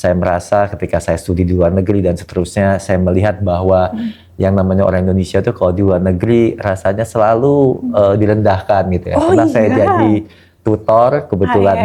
saya merasa ketika saya studi di luar negeri dan seterusnya, saya melihat bahwa yang namanya orang Indonesia tuh kalau di luar negeri rasanya selalu direndahkan gitu ya. Karena saya jadi tutor kebetulan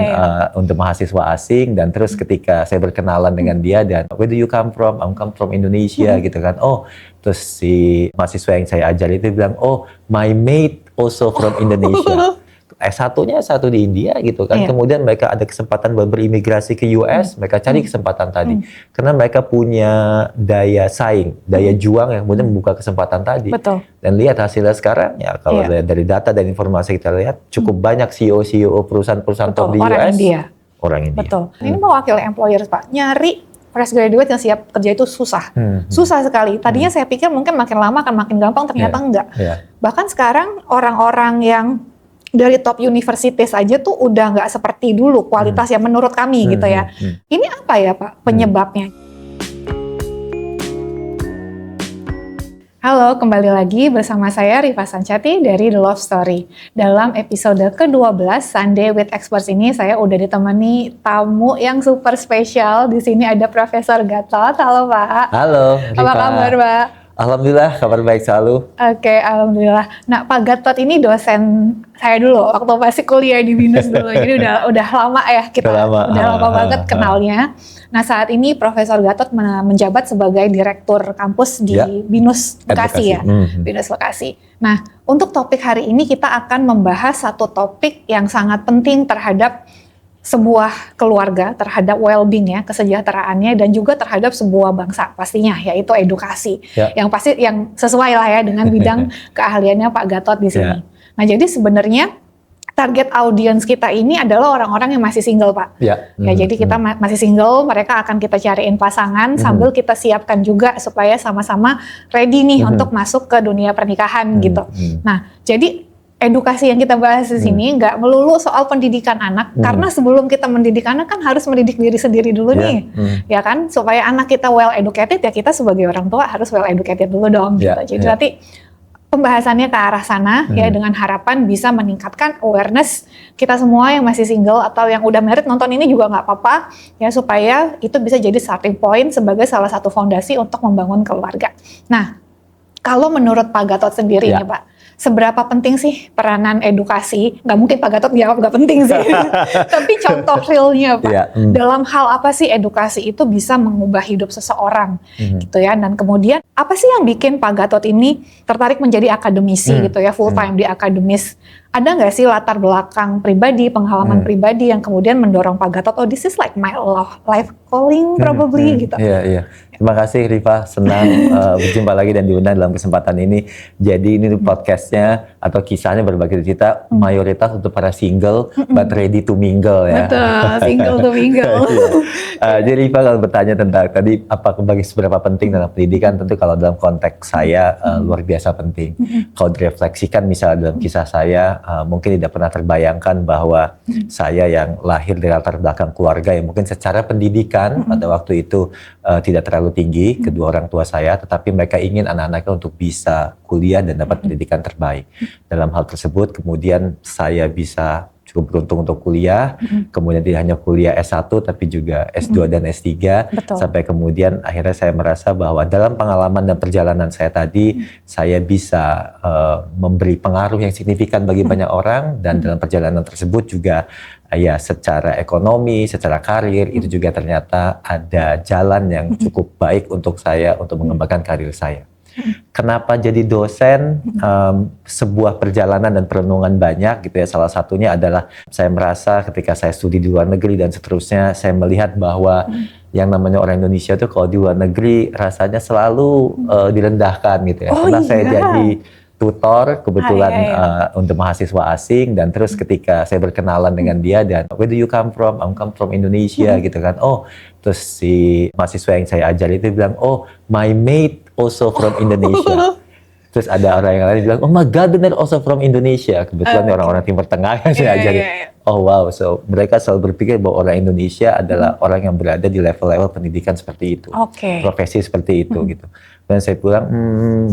untuk mahasiswa asing, dan terus ketika saya berkenalan dengan dia dan where do you come from? I come from Indonesia gitu kan. Oh, terus si mahasiswa yang saya ajar itu bilang, oh my mate also from Indonesia. S1-nya S1 di India gitu kan. Kemudian mereka ada kesempatan berimigrasi ke US, mereka cari kesempatan tadi. Karena mereka punya daya saing, daya juang yang kemudian membuka kesempatan tadi. Betul. Dan lihat hasilnya sekarang ya, kalau dari data dan informasi kita lihat, cukup banyak CEO perusahaan-perusahaan top di US. Orang India. Betul. Ini mewakili employers, Pak. Nyari fresh graduate yang siap kerja itu susah. Susah sekali. Tadinya saya pikir mungkin makin lama akan makin gampang, ternyata enggak. Bahkan sekarang orang-orang yang dari top universities aja tuh udah nggak seperti dulu kualitasnya menurut kami gitu ya. Ini apa ya Pak penyebabnya? Halo, kembali lagi bersama saya Rifa Sancati dari The Love Story. Dalam episode ke-12 Sunday with Experts ini saya udah ditemani tamu yang super spesial. Di sini ada Profesor Gatot. Halo Pak. Halo Rifa. Apa kabar Pak? Alhamdulillah, kabar baik selalu. Oke, alhamdulillah. Nah, Pak Gatot ini dosen saya dulu waktu masih kuliah di BINUS dulu. Jadi udah lama ya kita. Udah lama banget kenalnya. Nah, saat ini Profesor Gatot menjabat sebagai Direktur Kampus di BINUS Bekasi ya. BINUS Bekasi. Nah, untuk topik hari ini kita akan membahas satu topik yang sangat penting terhadap sebuah keluarga, terhadap well-being ya, kesejahteraannya, dan juga terhadap sebuah bangsa pastinya, yaitu edukasi. Yang pasti yang sesuai lah ya dengan bidang keahliannya Pak Gatot di sini. Nah, jadi sebenarnya target audiens kita ini adalah orang-orang yang masih single, Pak. Jadi kita masih single, mereka akan kita cariin pasangan sambil kita siapkan juga supaya sama-sama ready nih untuk masuk ke dunia pernikahan gitu. Nah, jadi edukasi yang kita bahas di sini nggak melulu soal pendidikan anak, karena sebelum kita mendidik anak kan harus mendidik diri sendiri dulu nih, ya kan, supaya anak kita well educated ya kita sebagai orang tua harus well educated dulu dong. Jadi nanti pembahasannya ke arah sana ya, dengan harapan bisa meningkatkan awareness kita semua yang masih single atau yang udah married nonton ini juga nggak apa-apa ya, supaya itu bisa jadi starting point sebagai salah satu fondasi untuk membangun keluarga. Nah, kalau menurut Pak Gatot sendiri nih Pak, seberapa penting sih peranan edukasi? Nggak mungkin Pak Gatot jawab nggak penting sih. Tapi contoh realnya Pak, dalam hal apa sih edukasi itu bisa mengubah hidup seseorang gitu ya. Dan kemudian apa sih yang bikin Pak Gatot ini tertarik menjadi akademisi gitu ya, full time di akademis? Ada nggak sih latar belakang pribadi, pengalaman pribadi yang kemudian mendorong Pak Gatot, oh this is like my life calling probably gitu. Terima kasih Rifa, senang berjumpa lagi dan diundang dalam kesempatan ini. Jadi ini podcastnya atau kisahnya berbagi cerita mayoritas untuk para single but ready to mingle ya. Betul, single to mingle. Jadi Rifa kalau bertanya tentang tadi apa bagi seberapa penting dalam pendidikan, tentu kalau dalam konteks saya luar biasa penting. Kalau direfleksikan misalnya dalam kisah saya, mungkin tidak pernah terbayangkan bahwa saya yang lahir dari latar belakang keluarga yang mungkin secara pendidikan pada waktu itu tidak terlalu tinggi, kedua orang tua saya, tetapi mereka ingin anak-anaknya untuk bisa kuliah dan dapat pendidikan terbaik. Dalam hal tersebut kemudian saya bisa cukup beruntung untuk kuliah, kemudian tidak hanya kuliah S1 tapi juga S2 dan S3, sampai kemudian akhirnya saya merasa bahwa dalam pengalaman dan perjalanan saya tadi, saya bisa memberi pengaruh yang signifikan bagi banyak orang, dan dalam perjalanan tersebut juga ya secara ekonomi, secara karir itu juga ternyata ada jalan yang cukup baik untuk saya untuk mengembangkan karir saya. Kenapa jadi dosen? Sebuah perjalanan dan perenungan banyak gitu ya. Salah satunya adalah saya merasa ketika saya studi di luar negeri dan seterusnya, saya melihat bahwa yang namanya orang Indonesia tuh kalau di luar negeri rasanya selalu direndahkan gitu ya. Karena saya jadi tutor kebetulan untuk mahasiswa asing, dan terus ketika saya berkenalan dengan dia dan where do you come from? I come from Indonesia gitu kan. Oh, terus si mahasiswa yang saya ajar itu bilang, oh my mate also from Indonesia. Terus ada orang yang lain bilang, oh my God, they're also from Indonesia. Kebetulan orang-orang Timur Tengah yang saya ajarin. Oh wow, so mereka selalu berpikir bahwa orang Indonesia adalah orang yang berada di level-level pendidikan seperti itu, profesi seperti itu gitu. Dan saya bilang,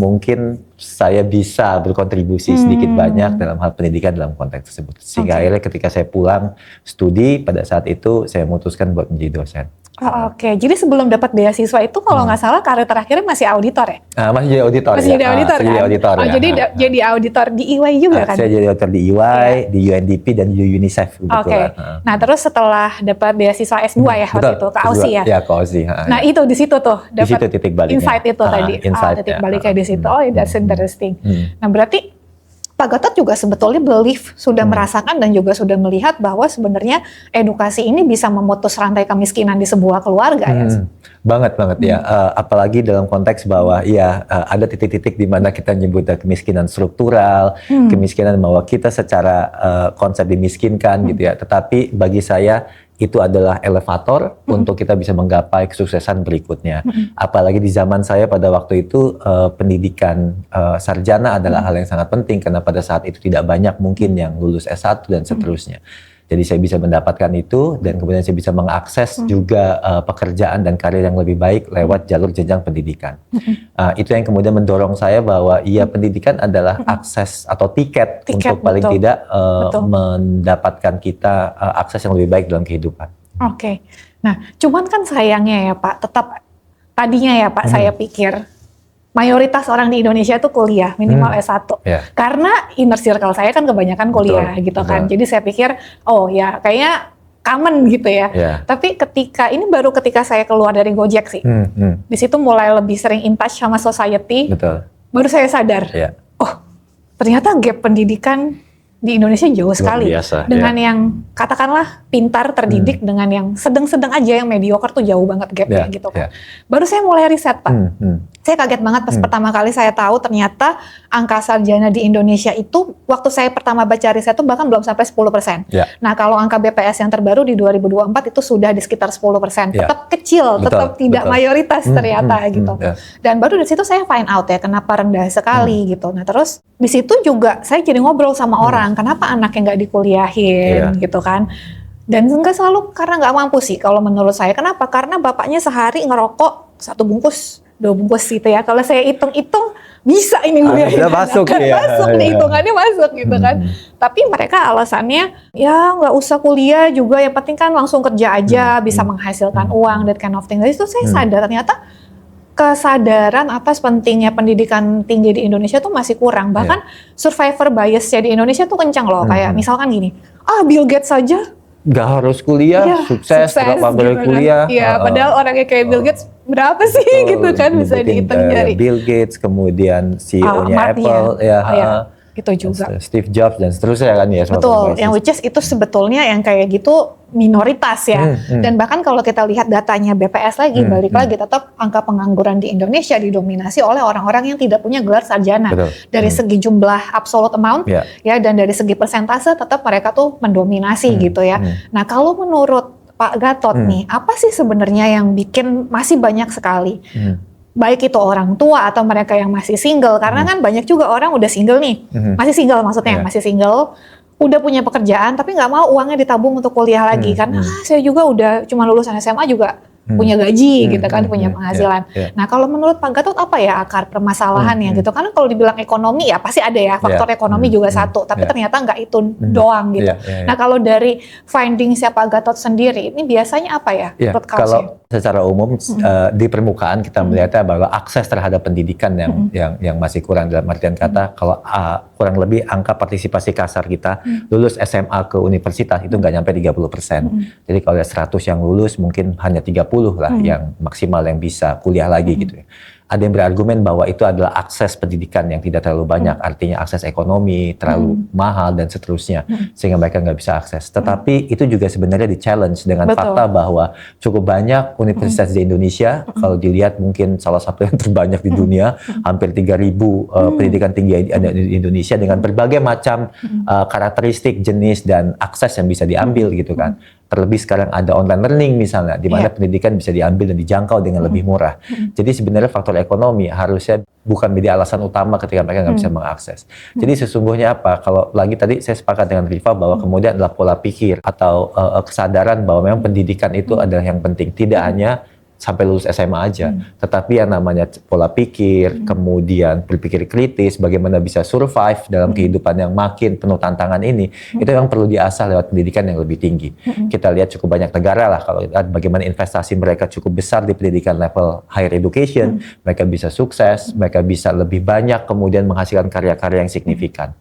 mungkin saya bisa berkontribusi sedikit banyak dalam hal pendidikan dalam konteks tersebut. Sehingga akhirnya ketika saya pulang studi, pada saat itu saya memutuskan buat menjadi dosen. Oh, oke. Jadi sebelum dapat beasiswa itu kalau nggak salah karir terakhirnya masih auditor ya? Masih jadi auditor. Masih jadi auditor Masih kan? jadi auditor, Oh, ya. jadi jadi auditor di EY juga kan? Saya jadi auditor di EY, di UNDP dan di UNICEF Oke. kebetulan. Nah, terus setelah dapat beasiswa S2 ya waktu Betul. itu ke Aussie ya? Ya, ke Aussie. Nah, itu di situ tuh Di situ dapat titik baliknya. insight itu tadi. Insight, Titik ya. baliknya di situ. Oh, that's interesting. Hmm. Nah, berarti Pak Gatot juga sebetulnya sudah merasakan dan juga sudah melihat bahwa sebenarnya edukasi ini bisa memutus rantai kemiskinan di sebuah keluarga ya. Banget ya. Apalagi dalam konteks bahwa ya ada titik-titik di mana kita nyebut kemiskinan struktural, kemiskinan bahwa kita secara konsep dimiskinkan gitu ya. Tetapi bagi saya itu adalah elevator untuk kita bisa menggapai kesuksesan berikutnya. Apalagi di zaman saya pada waktu itu pendidikan sarjana adalah hal yang sangat penting karena pada saat itu tidak banyak mungkin yang lulus S1 dan seterusnya. Jadi saya bisa mendapatkan itu dan kemudian saya bisa mengakses juga pekerjaan dan karir yang lebih baik lewat jalur jenjang pendidikan. Itu yang kemudian mendorong saya bahwa iya pendidikan adalah akses atau tiket untuk paling tidak mendapatkan kita akses yang lebih baik dalam kehidupan. Oke. Nah, cuman kan sayangnya ya Pak, tetap tadinya ya Pak saya pikir mayoritas orang di Indonesia itu kuliah minimal S1. Karena inner circle saya kan kebanyakan kuliah gitu kan. Jadi saya pikir oh ya kayaknya common gitu ya. Tapi baru ketika saya keluar dari Gojek sih. Di situ mulai lebih sering in touch sama society. Baru saya sadar. Oh, ternyata gap pendidikan di Indonesia jauh sekali. Dengan yang katakanlah pintar, terdidik, dengan yang sedang-sedang aja, yang mediocre tuh jauh banget gapnya gitu kan. Baru saya mulai riset Pak. Saya kaget banget pas pertama kali saya tahu ternyata angka sarjana di Indonesia itu waktu saya pertama baca riset itu bahkan belum sampai 10%. Nah kalau angka BPS yang terbaru di 2024 itu sudah di sekitar 10%. Tetap kecil, tetap tidak mayoritas ternyata gitu. Dan baru dari situ saya find out ya kenapa rendah sekali gitu. Nah terus di situ juga saya jadi ngobrol sama orang, kenapa anaknya nggak dikuliahin gitu kan. Dan enggak selalu karena nggak mampu sih kalau menurut saya. Kenapa? Karena bapaknya sehari ngerokok 1 bungkus, 2 bungkus gitu ya. Kalau saya hitung-hitung bisa ini udah masuk ya. Masuk nih hitungannya masuk gitu kan. Tapi mereka alasannya ya nggak usah kuliah juga, yang penting kan langsung kerja aja bisa menghasilkan uang, that kind of thing. Jadi itu saya sadar ternyata kesadaran atas pentingnya pendidikan tinggi di Indonesia tuh masih kurang. Bahkan survivor biasnya di Indonesia tuh kencang loh. Kayak misalkan gini, Bill Gates saja nggak harus kuliah, sukses nggak boleh gitu kuliah. Iya, padahal orangnya kayak Bill Gates berapa sih gitu kan bisa dihitung jari. Bill Gates, kemudian CEO-nya Apple, itu juga. Steve Jobs dan seterusnya kan ya. Betul, yang which is itu sebetulnya yang kayak gitu minoritas ya. Dan bahkan kalau kita lihat datanya BPS lagi, balik lagi tetap angka pengangguran di Indonesia didominasi oleh orang-orang yang tidak punya gelar sarjana. Dari segi jumlah absolute amount ya, dan dari segi persentase tetap mereka tuh mendominasi gitu ya. Nah kalau menurut Pak Gatot nih, apa sih sebenarnya yang bikin masih banyak sekali baik itu orang tua atau mereka yang masih single, karena kan banyak juga orang udah single nih, masih single maksudnya, masih single, udah punya pekerjaan tapi nggak mau uangnya ditabung untuk kuliah lagi, karena saya juga udah cuma lulusan SMA juga punya gaji gitu kan, punya penghasilan. Nah kalau menurut Pak Gatot apa ya akar permasalahannya gitu? Karena kalau dibilang ekonomi ya pasti ada ya, faktor ekonomi juga satu, tapi ternyata nggak itu doang gitu. Nah kalau dari finding Pak Gatot sendiri, ini biasanya apa ya? Kalau secara umum di permukaan kita melihatnya bahwa akses terhadap pendidikan yang masih kurang, dalam artian kata kalau kurang lebih angka partisipasi kasar kita lulus SMA ke universitas itu nggak nyampe 30%. Jadi kalau ada 100 yang lulus mungkin hanya 30 lah yang maksimal yang bisa kuliah lagi gitu ya. Ada yang berargumen bahwa itu adalah akses pendidikan yang tidak terlalu banyak, artinya akses ekonomi terlalu mahal dan seterusnya, sehingga mereka nggak bisa akses. Tetapi itu juga sebenarnya di-challenge dengan fakta bahwa cukup banyak universitas di Indonesia, kalau dilihat mungkin salah satu yang terbanyak di dunia, hampir 3.000 pendidikan tinggi di Indonesia dengan berbagai macam karakteristik, jenis, dan akses yang bisa diambil gitu kan. Terlebih sekarang ada online learning misalnya, di mana pendidikan bisa diambil dan dijangkau dengan lebih murah. Jadi sebenarnya faktor ekonomi harusnya bukan menjadi alasan utama ketika mereka nggak bisa mengakses. Jadi sesungguhnya apa? Kalau lagi tadi saya sepakat dengan Riva bahwa kemudian adalah pola pikir atau kesadaran bahwa memang pendidikan itu adalah yang penting. Tidak hanya sampai lulus SMA aja, tetapi yang namanya pola pikir, kemudian berpikir kritis, bagaimana bisa survive dalam kehidupan yang makin penuh tantangan ini, itu yang perlu diasah lewat pendidikan yang lebih tinggi. Kita lihat cukup banyak negara lah, kalau lihat bagaimana investasi mereka cukup besar di pendidikan level higher education, mereka bisa sukses, mereka bisa lebih banyak kemudian menghasilkan karya-karya yang signifikan.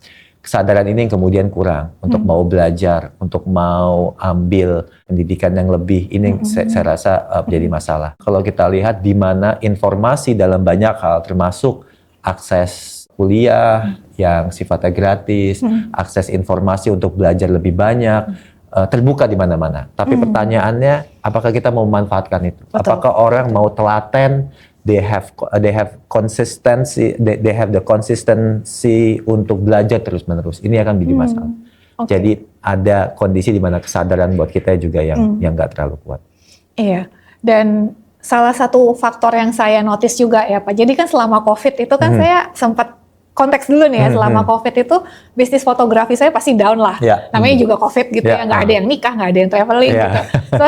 Kesadaran ini yang kemudian kurang untuk mau belajar, untuk mau ambil pendidikan yang lebih, ini yang saya rasa menjadi masalah. Kalau kita lihat di mana informasi dalam banyak hal, termasuk akses kuliah yang sifatnya gratis, akses informasi untuk belajar lebih banyak, terbuka di mana-mana. Tapi pertanyaannya, apakah kita mau memanfaatkan itu? Betul. Apakah orang mau telaten? They have consistency, they have the consistency untuk belajar terus-menerus. Ini akan menjadi masalah. Jadi ada kondisi di mana kesadaran buat kita juga yang nggak terlalu kuat. Iya. Dan salah satu faktor yang saya notice juga ya Pak. Jadi kan selama COVID itu kan saya sempat konteks dulu nih ya, selama COVID itu bisnis fotografi saya pasti down lah. Namanya juga COVID gitu ya, nggak ada yang nikah, nggak ada yang traveling gitu. So,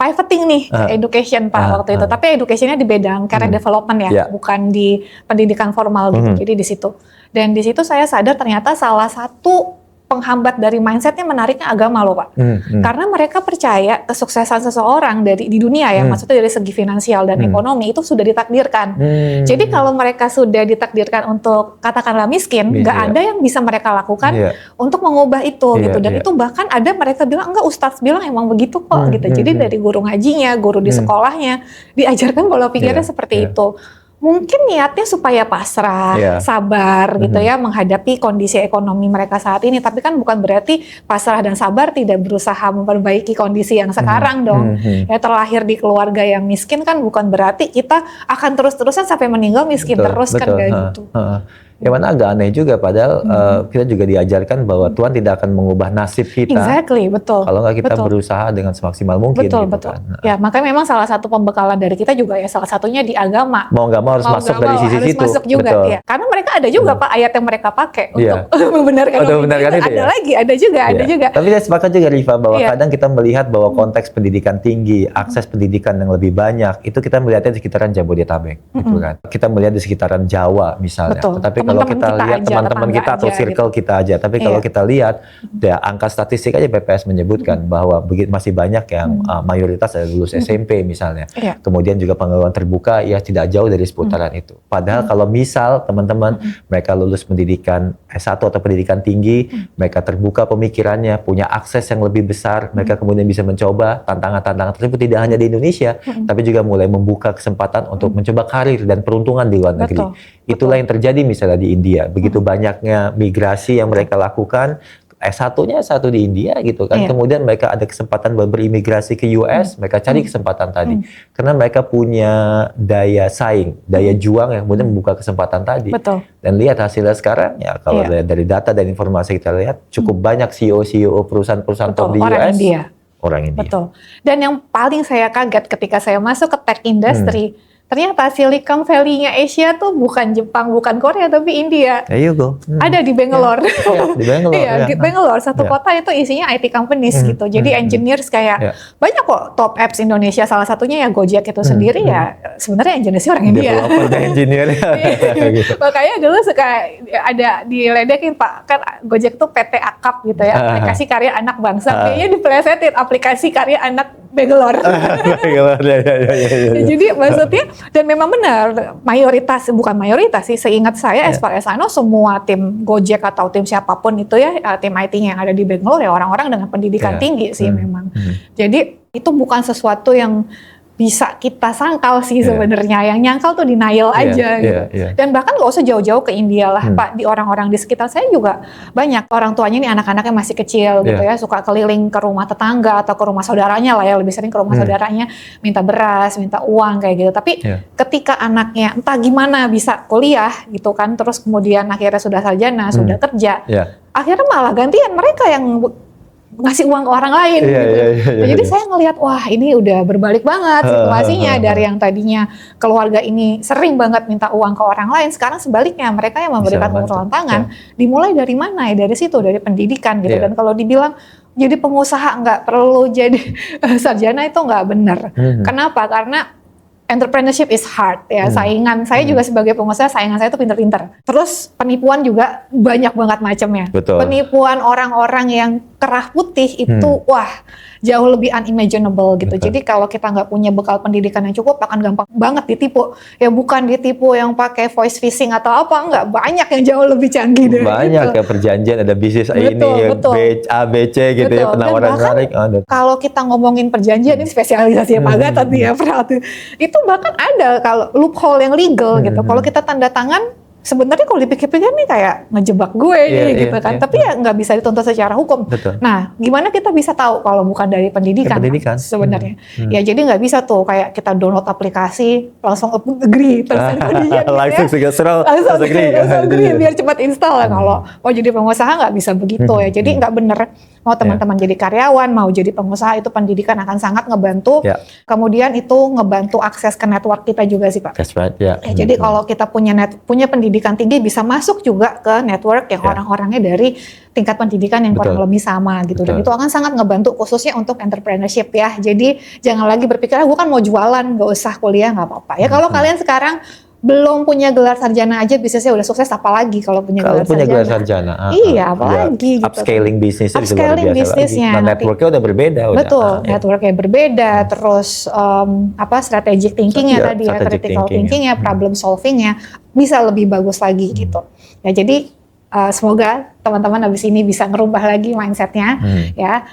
pivoting nih ke education Pak waktu itu, tapi educationnya di bidang career development ya, bukan di pendidikan formal gitu. Jadi di situ. Dan di situ saya sadar ternyata salah satu penghambat dari mindsetnya menariknya agama loh Pak. Karena mereka percaya kesuksesan seseorang di dunia ya, maksudnya dari segi finansial dan ekonomi itu sudah ditakdirkan. Jadi kalau mereka sudah ditakdirkan untuk katakanlah miskin, nggak ada yang bisa mereka lakukan untuk mengubah itu gitu. Dan itu bahkan ada mereka bilang enggak, ustadz bilang emang begitu kok gitu. Jadi dari guru ngajinya, guru di sekolahnya diajarkan pola pikirnya seperti itu. Mungkin niatnya supaya pasrah, sabar gitu ya menghadapi kondisi ekonomi mereka saat ini. Tapi kan bukan berarti pasrah dan sabar tidak berusaha memperbaiki kondisi yang sekarang dong. Ya terlahir di keluarga yang miskin kan bukan berarti kita akan terus-terusan sampai meninggal miskin terus kan kayak gitu. Yang mana agak aneh juga, padahal kita juga diajarkan bahwa Tuhan tidak akan mengubah nasib kita. Exactly, betul. Kalau nggak kita berusaha dengan semaksimal mungkin. Betul, gitu betul. Kan. Ya, makanya memang salah satu pembekalan dari kita juga ya salah satunya di agama. Mau nggak mau harus masuk dari sisi harus situ. Masuk juga, ya. Karena mereka ada juga Pak ayat yang mereka pakai untuk membenarkan itu. Ada lagi, ada juga. Tapi saya sepakat juga Riva bahwa kadang kita melihat bahwa konteks pendidikan tinggi, akses pendidikan yang lebih banyak, itu kita melihatnya di sekitaran Jabodetabek, gitu kan. Kita melihat di sekitaran Jawa misalnya. Betul. Tetapi kalau kita lihat teman-teman kita atau circle kita aja. Tapi kalau kita lihat, ya angka statistik aja BPS menyebutkan bahwa masih banyak yang mayoritas ada lulus SMP misalnya. Kemudian juga pengeluaran terbuka ya tidak jauh dari seputaran itu. Padahal kalau misal teman-teman mereka lulus pendidikan S1 atau pendidikan tinggi, mereka terbuka pemikirannya, punya akses yang lebih besar, mereka kemudian bisa mencoba tantangan-tantangan tersebut tidak hanya di Indonesia, tapi juga mulai membuka kesempatan untuk mencoba karir dan peruntungan di luar negeri. Itulah yang terjadi misalnya di India. Begitu banyaknya migrasi yang mereka lakukan, S1-nya S1 di India gitu kan. Kemudian mereka ada kesempatan berimigrasi ke US, mereka cari kesempatan tadi. Karena mereka punya daya saing, daya juang yang kemudian membuka kesempatan tadi. Betul. Dan lihat hasilnya sekarang ya kalau dari data dan informasi kita lihat cukup banyak CEO perusahaan-perusahaan top di US. Orang India. Betul. Dan yang paling saya kaget ketika saya masuk ke tech industry, ternyata Silicon Valley-nya Asia tuh bukan Jepang, bukan Korea, tapi India. There you go. Ada di Bangalore. Di Bangalore. Bangalore. Satu kota itu isinya IT companies gitu. Jadi engineers kayak banyak kok top apps Indonesia. Salah satunya ya Gojek itu sendiri ya sebenarnya engineersnya orang India. Engineer. Gitu. Makanya dulu suka ada diledekin Pak, kan Gojek tuh PT Akap gitu ya, aplikasi karya anak bangsa. Kayaknya dipelesetin aplikasi karya anak Bangalore. Jadi maksudnya, dan memang benar, bukan mayoritas sih, seingat saya as far as I know, semua tim Gojek atau tim siapapun itu ya, tim IT-nya yang ada di Bangalore ya orang-orang dengan pendidikan tinggi sih memang. Jadi itu bukan sesuatu yang bisa kita sangkal sih sebenarnya. Yang nyangkal tuh denial aja gitu. Dan bahkan gak usah jauh-jauh ke India lah Pak, di orang-orang di sekitar saya juga banyak orang tuanya nih anak-anaknya masih kecil gitu ya, suka keliling ke rumah tetangga atau ke rumah saudaranya lah ya, lebih sering ke rumah saudaranya minta beras, minta uang kayak gitu. Tapi ketika anaknya entah gimana bisa kuliah gitu kan, terus kemudian akhirnya sudah sarjana, sudah kerja, akhirnya malah gantian mereka yang ngasih uang ke orang lain gitu. Jadi saya ngelihat wah ini udah berbalik banget situasinya, dari yang tadinya keluarga ini sering banget minta uang ke orang lain, sekarang sebaliknya mereka yang memberikan uluran tangan. Dimulai dari mana ya? Dari situ, dari pendidikan gitu. Dan kalau dibilang jadi pengusaha nggak perlu jadi sarjana itu nggak benar. Kenapa? Karena entrepreneurship is hard ya, saingan saya juga sebagai pengusaha, saingan saya itu pinter-pinter. Terus penipuan juga banyak banget macamnya. Betul. Penipuan orang-orang yang kerah putih itu wah jauh lebih unimaginable gitu. Betul. Jadi kalau kita nggak punya bekal pendidikan yang cukup akan gampang banget ditipu. Ya bukan ditipu yang pakai voice phishing atau apa, enggak, banyak yang jauh lebih canggih dari Banyak itu. ya perjanjian, ada bisnis Betul, ini, betul. A, B, C gitu ya, Betul. penawaran Dan bahkan menarik. kalau kita ngomongin perjanjian, ini spesialisasi Pak Gatot nih ya, itu bahkan ada kalau loophole yang legal gitu. Kalau kita tanda tangan, sebenarnya kalau dipikir-pikir nih kayak ngejebak gue nih gitu kan. Tapi ya nggak bisa dituntut secara hukum. Betul. Nah, gimana kita bisa tahu kalau bukan dari pendidikan? Pendidikan. Sebenarnya. Ya jadi nggak bisa tuh kayak kita download aplikasi langsung agree terus kemudian gitu Langsung ya. Langsung agree biar cepat install. Kalau mau jadi pengusaha nggak bisa begitu ya. Jadi nggak bener. Mau teman-teman jadi karyawan, mau jadi pengusaha, itu pendidikan akan sangat ngebantu. Kemudian itu ngebantu akses ke network kita juga sih Pak. That's right, ya. Jadi kalau kita punya pendidikan tinggi, bisa masuk juga ke network yang orang-orangnya dari tingkat pendidikan yang kurang lebih sama gitu. Dan itu akan sangat ngebantu khususnya untuk entrepreneurship ya. Jadi jangan lagi berpikir, gue kan mau jualan, gak usah kuliah, gak apa-apa. Ya kalau kalian sekarang belum punya gelar sarjana aja bisnisnya udah sukses, apalagi kalau punya gelar sarjana. Iya, apalagi gitu. Upscaling bisnisnya bisa luar Upscaling biasa bisnisnya. lagi. Nah, networknya udah berbeda. Betul, networknya berbeda, terus strategic thinkingnya tadi ya, critical thinkingnya, problem solvingnya bisa lebih bagus lagi gitu. Ya jadi semoga teman-teman habis ini bisa ngerubah lagi mindsetnya ya.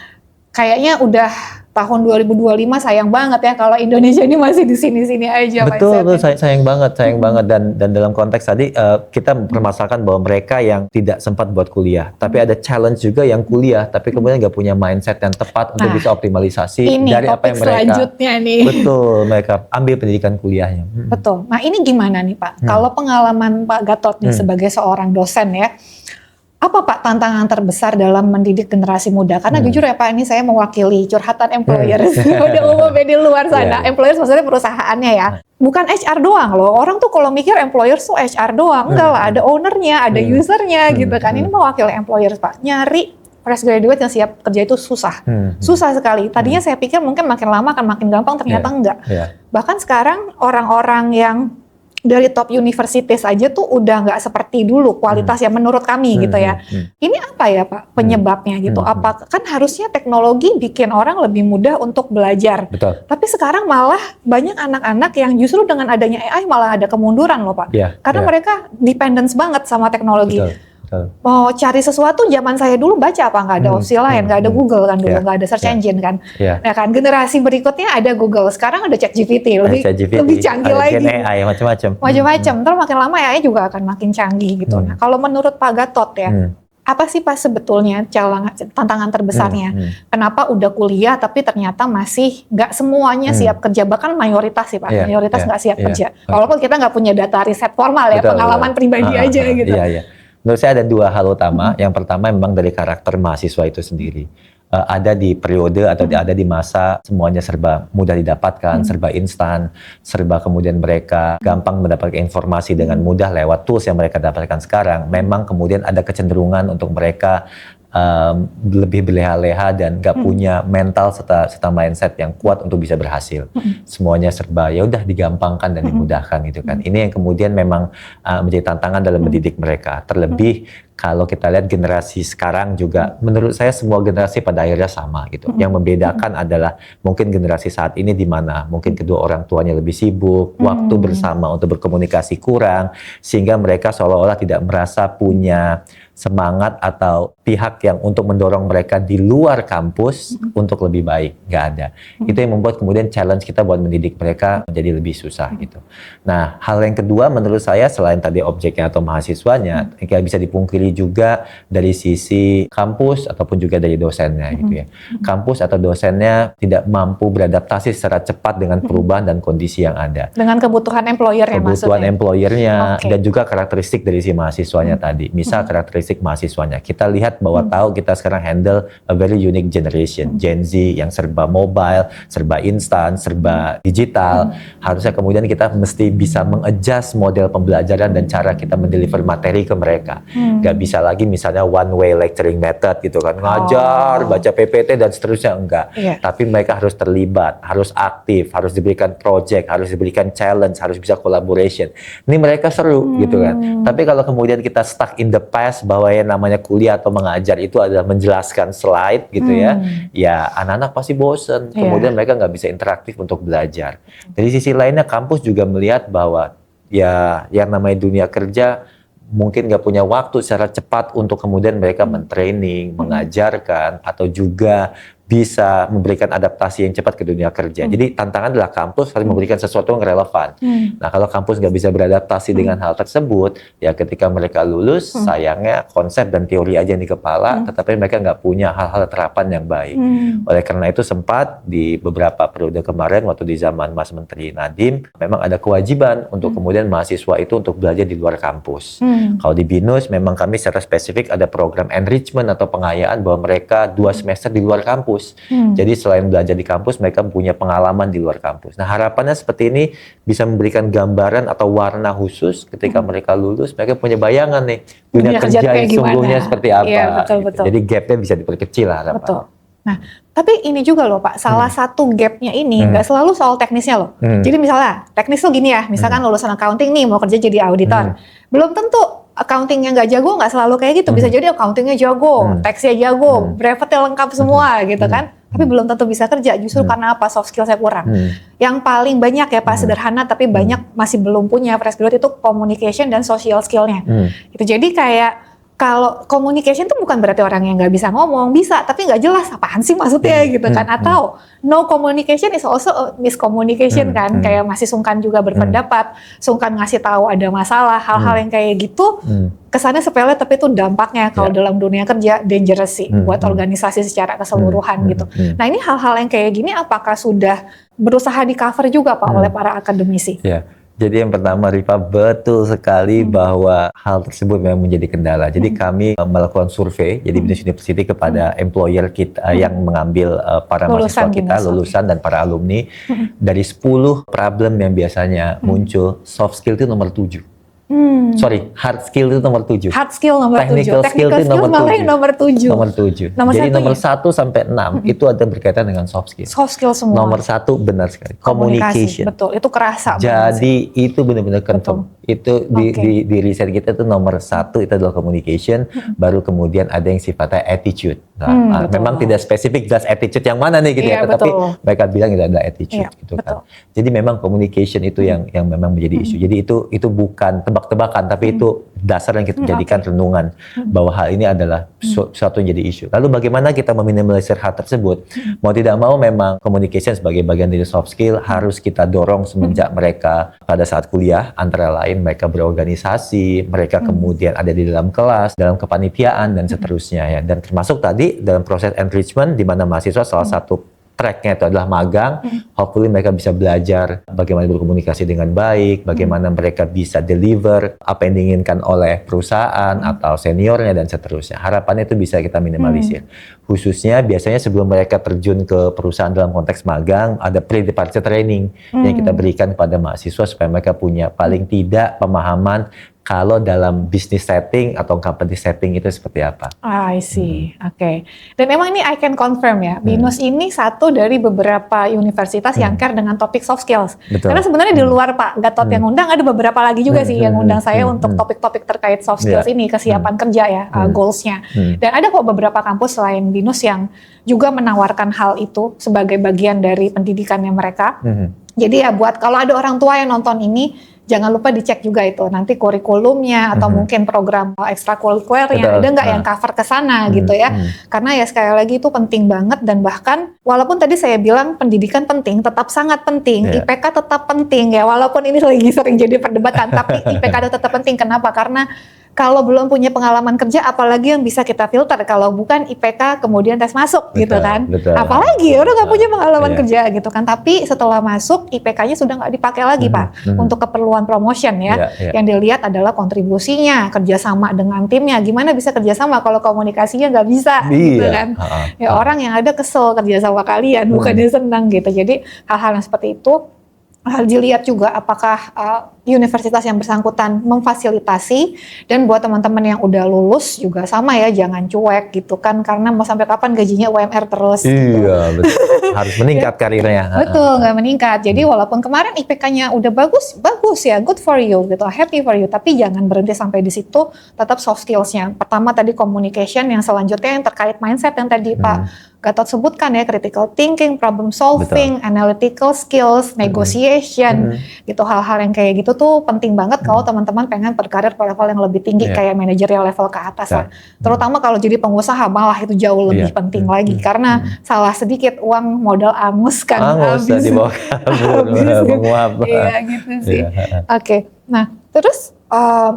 Kayaknya udah tahun 2025 sayang banget ya kalau Indonesia ini masih di sini-sini aja. Betul, sayang banget dan dalam konteks tadi kita mempermasalahkan bahwa mereka yang tidak sempat buat kuliah, tapi ada challenge juga yang kuliah, tapi kemudian nggak punya mindset yang tepat untuk bisa optimalisasi dari apa yang mereka. Selanjutnya nih. Betul, mereka ambil pendidikan kuliahnya. Betul. Nah ini gimana nih Pak? Kalau pengalaman Pak Gatot nih sebagai seorang dosen ya. Apa Pak tantangan terbesar dalam mendidik generasi muda? Karena jujur ya Pak, ini saya mewakili curhatan employers. Udah umumnya di luar sana. Employers maksudnya perusahaannya ya. Bukan HR doang loh. Orang tuh kalau mikir employers tuh HR doang. Enggak lah, ada ownernya, ada usernya gitu kan. Ini mewakili employers Pak. Nyari fresh graduate yang siap kerja itu susah. Susah sekali. Tadinya saya pikir mungkin makin lama akan makin gampang, ternyata enggak. Bahkan sekarang orang-orang yang dari top universities aja tuh udah nggak seperti dulu kualitasnya menurut kami gitu ya. Ini apa ya Pak penyebabnya gitu? Apa kan harusnya teknologi bikin orang lebih mudah untuk belajar. Betul. Tapi sekarang malah banyak anak-anak yang justru dengan adanya AI malah ada kemunduran loh Pak. Karena mereka dependence banget sama teknologi. Mau cari sesuatu zaman saya dulu baca apa nggak ada opsi lain, nggak ada Google kan dulu, nggak ada search engine kan. Ya kan generasi berikutnya ada Google, sekarang ada ChatGPT lebih canggih lagi. AI macam-macam. Terus makin lama AI juga akan makin canggih gitu. Nah kalau menurut Pak Gatot ya, apa sih Pak sebetulnya tantangan terbesarnya? Kenapa udah kuliah tapi ternyata masih nggak semuanya siap kerja, bahkan mayoritas sih Pak, mayoritas nggak siap kerja. Walaupun kita nggak punya data riset formal ya, pengalaman pribadi aja gitu. Menurut saya ada dua hal utama. Yang pertama memang dari karakter mahasiswa itu sendiri. Ada di periode atau ada di masa semuanya serba mudah didapatkan, serba instan, serba kemudian mereka gampang mendapatkan informasi dengan mudah lewat tools yang mereka dapatkan sekarang. Memang kemudian ada kecenderungan untuk mereka lebih berleha-leha dan gak punya mental serta mindset yang kuat untuk bisa berhasil. Semuanya serba ya udah digampangkan dan dimudahkan gitu kan. Ini yang kemudian memang menjadi tantangan dalam mendidik mereka. Terlebih kalau kita lihat generasi sekarang juga, menurut saya semua generasi pada akhirnya sama gitu. Yang membedakan adalah mungkin generasi saat ini di mana mungkin kedua orang tuanya lebih sibuk, waktu bersama untuk berkomunikasi kurang, sehingga mereka seolah-olah tidak merasa punya semangat atau pihak yang untuk mendorong mereka di luar kampus untuk lebih baik, nggak ada. Itu yang membuat kemudian challenge kita buat mendidik mereka menjadi lebih susah gitu. Nah, hal yang kedua menurut saya selain tadi objeknya atau mahasiswanya, yang bisa dipungkiri juga dari sisi kampus ataupun juga dari dosennya gitu ya. Kampus atau dosennya tidak mampu beradaptasi secara cepat dengan perubahan dan kondisi yang ada. Dengan kebutuhan employernya maksudnya. Kebutuhan employernya dan juga karakteristik dari si mahasiswanya tadi. Misal karakteristik mahasiswanya. Kita lihat bahwa tahu kita sekarang handle a very unique generation, Gen Z yang serba mobile, serba instan, serba digital. Harusnya kemudian kita mesti bisa mengadjust model pembelajaran dan cara kita mendeliver materi ke mereka. Gak bisa lagi misalnya one way lecturing method gitu kan, ngajar, baca PPT dan seterusnya, enggak. Tapi mereka harus terlibat, harus aktif, harus diberikan project, harus diberikan challenge, harus bisa collaboration. Ini mereka seru gitu kan. Tapi kalau kemudian kita stuck in the past bahwa yang namanya kuliah atau mengajar itu adalah menjelaskan slide gitu ya anak-anak pasti bosen. Kemudian mereka nggak bisa interaktif untuk belajar. Dari sisi lainnya kampus juga melihat bahwa ya yang namanya dunia kerja mungkin nggak punya waktu secara cepat untuk kemudian mereka mentraining, mengajarkan, atau juga bisa memberikan adaptasi yang cepat ke dunia kerja. Jadi tantangan adalah kampus harus memberikan sesuatu yang relevan. Nah kalau kampus nggak bisa beradaptasi dengan hal tersebut, ya ketika mereka lulus, sayangnya konsep dan teori aja di kepala, tetapi mereka nggak punya hal-hal terapan yang baik. Oleh karena itu sempat di beberapa periode kemarin, waktu di zaman Mas Menteri Nadiem, memang ada kewajiban untuk kemudian mahasiswa itu untuk belajar di luar kampus. Kalau di BINUS, memang kami secara spesifik ada program enrichment atau pengayaan bahwa mereka 2 semester di luar kampus. Jadi selain belajar di kampus, mereka punya pengalaman di luar kampus. Nah harapannya seperti ini bisa memberikan gambaran atau warna khusus ketika mereka lulus, mereka punya bayangan nih dunia kerja yang sungguhnya seperti apa. Iya, betul. Jadi gapnya bisa diperkecil lah harapannya. Betul. Nah, tapi ini juga loh Pak, salah satu gapnya ini nggak selalu soal teknisnya loh. Jadi misalnya, teknis tuh gini ya, misalkan lulusan accounting nih mau kerja jadi auditor. Belum tentu accountingnya nggak jago, nggak selalu kayak gitu. Bisa jadi accountingnya jago, teksnya jago, brevetnya lengkap semua gitu kan. Tapi belum tentu bisa kerja, justru karena apa? Soft skill saya kurang. Yang paling banyak ya Pak, sederhana tapi banyak masih belum punya fresh graduate itu communication dan social skillnya. Itu jadi kayak kalau communication itu bukan berarti orang yang nggak bisa ngomong, bisa, tapi nggak jelas apaan sih maksudnya gitu kan. Atau no communication is also miscommunication kan, kayak masih sungkan juga berpendapat, sungkan ngasih tahu ada masalah, hal-hal yang kayak gitu, kesannya sepele tapi itu dampaknya kalau dalam dunia kerja dangerous sih buat organisasi secara keseluruhan gitu. Nah ini hal-hal yang kayak gini apakah sudah berusaha di cover juga Pak oleh para akademisi? Jadi yang pertama Rifa, betul sekali bahwa hal tersebut memang menjadi kendala. Jadi kami melakukan survei, jadi BINUS University kepada employer kita yang mengambil para mahasiswa kita, lulusan dan para alumni. Dari 10 problem yang biasanya muncul, soft skill itu nomor 7. Sorry, hard skill itu nomor 7. Hard skill nomor 7. Technical skill itu nomor 7. Nomor 7. Jadi nomor 1 sampai 6 itu ada berkaitan dengan soft skill. Soft skill semua. Nomor 1 benar sekali. Communication. Betul, itu kerasa. Jadi itu benar-benar confirm. Itu di riset kita itu nomor 1 itu adalah communication, baru kemudian ada yang sifatnya attitude. Nah, memang tidak spesifik jelas attitude yang mana nih gitu ya, tetapi mereka bilang itu adalah attitude gitu kan. Jadi memang communication itu yang memang menjadi isu. Jadi itu bukan tebak-tebakan, tapi itu dasar yang kita jadikan renungan bahwa hal ini adalah suatu yang jadi isu. Lalu bagaimana kita meminimalisir hal tersebut? Mau tidak mau memang communication sebagai bagian dari soft skill harus kita dorong semenjak mereka pada saat kuliah, antara lain mereka berorganisasi, mereka kemudian ada di dalam kelas, dalam kepanitiaan dan seterusnya ya. Dan termasuk tadi dalam proses enrichment di mana mahasiswa salah satu tracknya itu adalah magang. Hopefully mereka bisa belajar bagaimana berkomunikasi dengan baik, bagaimana mereka bisa deliver apa yang diinginkan oleh perusahaan atau seniornya dan seterusnya. Harapannya itu bisa kita minimalisir. Khususnya biasanya sebelum mereka terjun ke perusahaan dalam konteks magang, ada pre-departure training yang kita berikan kepada mahasiswa supaya mereka punya paling tidak pemahaman kalau dalam business setting atau company setting itu seperti apa. I see, oke. Dan emang ini I can confirm ya, BINUS ini satu dari beberapa universitas yang care dengan topik soft skills. Betul. Karena sebenarnya di luar Pak Gatot yang undang, ada beberapa lagi juga sih yang undang saya untuk topik-topik terkait soft skills ini, kesiapan kerja ya, goals-nya. Dan ada kok beberapa kampus selain BINUS yang juga menawarkan hal itu sebagai bagian dari pendidikannya mereka. Jadi ya buat kalau ada orang tua yang nonton ini, jangan lupa dicek juga itu nanti kurikulumnya atau mungkin program ekstrakurikulernya ada nggak yang cover ke sana gitu ya. Karena ya sekali lagi itu penting banget, dan bahkan walaupun tadi saya bilang pendidikan penting, tetap sangat penting, IPK tetap penting ya, walaupun ini lagi sering jadi perdebatan, tapi IPK tetap penting. Kenapa? Karena kalau belum punya pengalaman kerja, apalagi yang bisa kita filter kalau bukan IPK kemudian tes masuk gitu kan. Apalagi udah nggak punya pengalaman kerja gitu kan. Tapi setelah masuk IPK-nya sudah nggak dipakai lagi Pak untuk keperluan promotion ya. Yang dilihat adalah kontribusinya, kerjasama dengan timnya. Gimana bisa kerjasama kalau komunikasinya nggak bisa gitu kan. Ya orang yang ada kesel kerjasama kalian, bukannya senang gitu. Jadi hal-hal yang seperti itu dilihat juga apakah universitas yang bersangkutan memfasilitasi, dan buat teman-teman yang udah lulus juga sama ya, jangan cuek gitu kan, karena mau sampai kapan gajinya UMR terus gitu. Iya, betul. Harus meningkat karirnya. Betul, nggak meningkat. Jadi walaupun kemarin IPK-nya udah bagus ya, good for you gitu, happy for you, tapi jangan berhenti sampai di situ, tetap soft skills-nya. Pertama tadi communication, yang selanjutnya yang terkait mindset yang tadi Pak Gatot sebutkan ya, critical thinking, problem solving, analytical skills, negotiation, gitu, hal-hal yang kayak gitu tuh penting banget kalau teman-teman pengen berkarir pada level yang lebih tinggi, kayak manajerial level ke atas lah. Terutama kalau jadi pengusaha malah itu jauh lebih penting lagi, karena salah sedikit uang modal angus kan Angus habis. dibawa kabur, menguap. Iya gitu sih. Oke, nah terus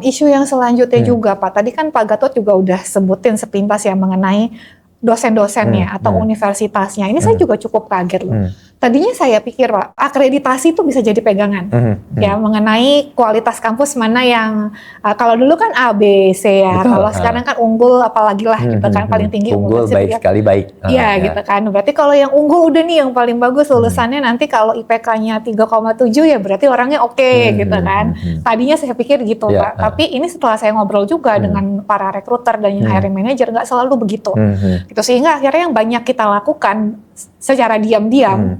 isu yang selanjutnya juga Pak, tadi kan Pak Gatot juga udah sebutin sepintas ya mengenai dosen-dosennya atau universitasnya. Ini saya juga cukup kaget loh. Tadinya saya pikir Pak, akreditasi itu bisa jadi pegangan ya mengenai kualitas kampus mana yang kalau dulu kan A, B, C ya. Betul. Kalau sekarang kan unggul apalagi lah gitu kan, paling tinggi unggul baik sekali baik. Iya gitu kan. Berarti kalau yang unggul udah nih yang paling bagus lulusannya, nanti kalau IPK-nya 3,7 ya berarti orangnya oke gitu kan. Tadinya saya pikir gitu Pak. Tapi ini setelah saya ngobrol juga dengan para rekruter dan hiring manager, nggak selalu begitu. Gitu, sehingga akhirnya yang banyak kita lakukan secara diam-diam,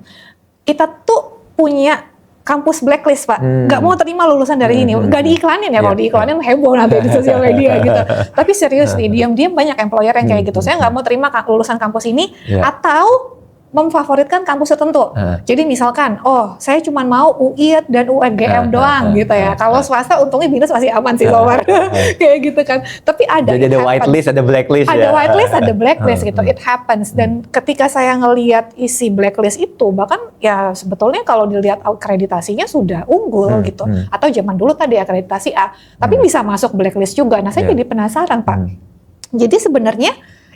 kita tuh punya kampus blacklist Pak, nggak mau terima lulusan dari ini, nggak diiklanin ya, kalau diiklanin heboh nanti di sosial media gitu. Tapi serius nih, diam-diam banyak employer yang kayak gitu, saya nggak mau terima lulusan kampus ini, atau memfavoritkan kampus tertentu. Jadi misalkan, oh saya cuma mau UI dan UGM doang gitu ya. Kalau swasta untungnya BINUS masih aman sih Somar. Kayak gitu kan. Tapi ada. Jadi ada whitelist, ada blacklist ya. Ada whitelist, ada blacklist gitu. It happens. Dan ketika saya ngelihat isi blacklist itu, bahkan ya sebetulnya kalau dilihat akreditasinya sudah unggul gitu. Atau zaman dulu tadi akreditasi A, tapi bisa masuk blacklist juga. Nah saya jadi penasaran Pak. Jadi sebenarnya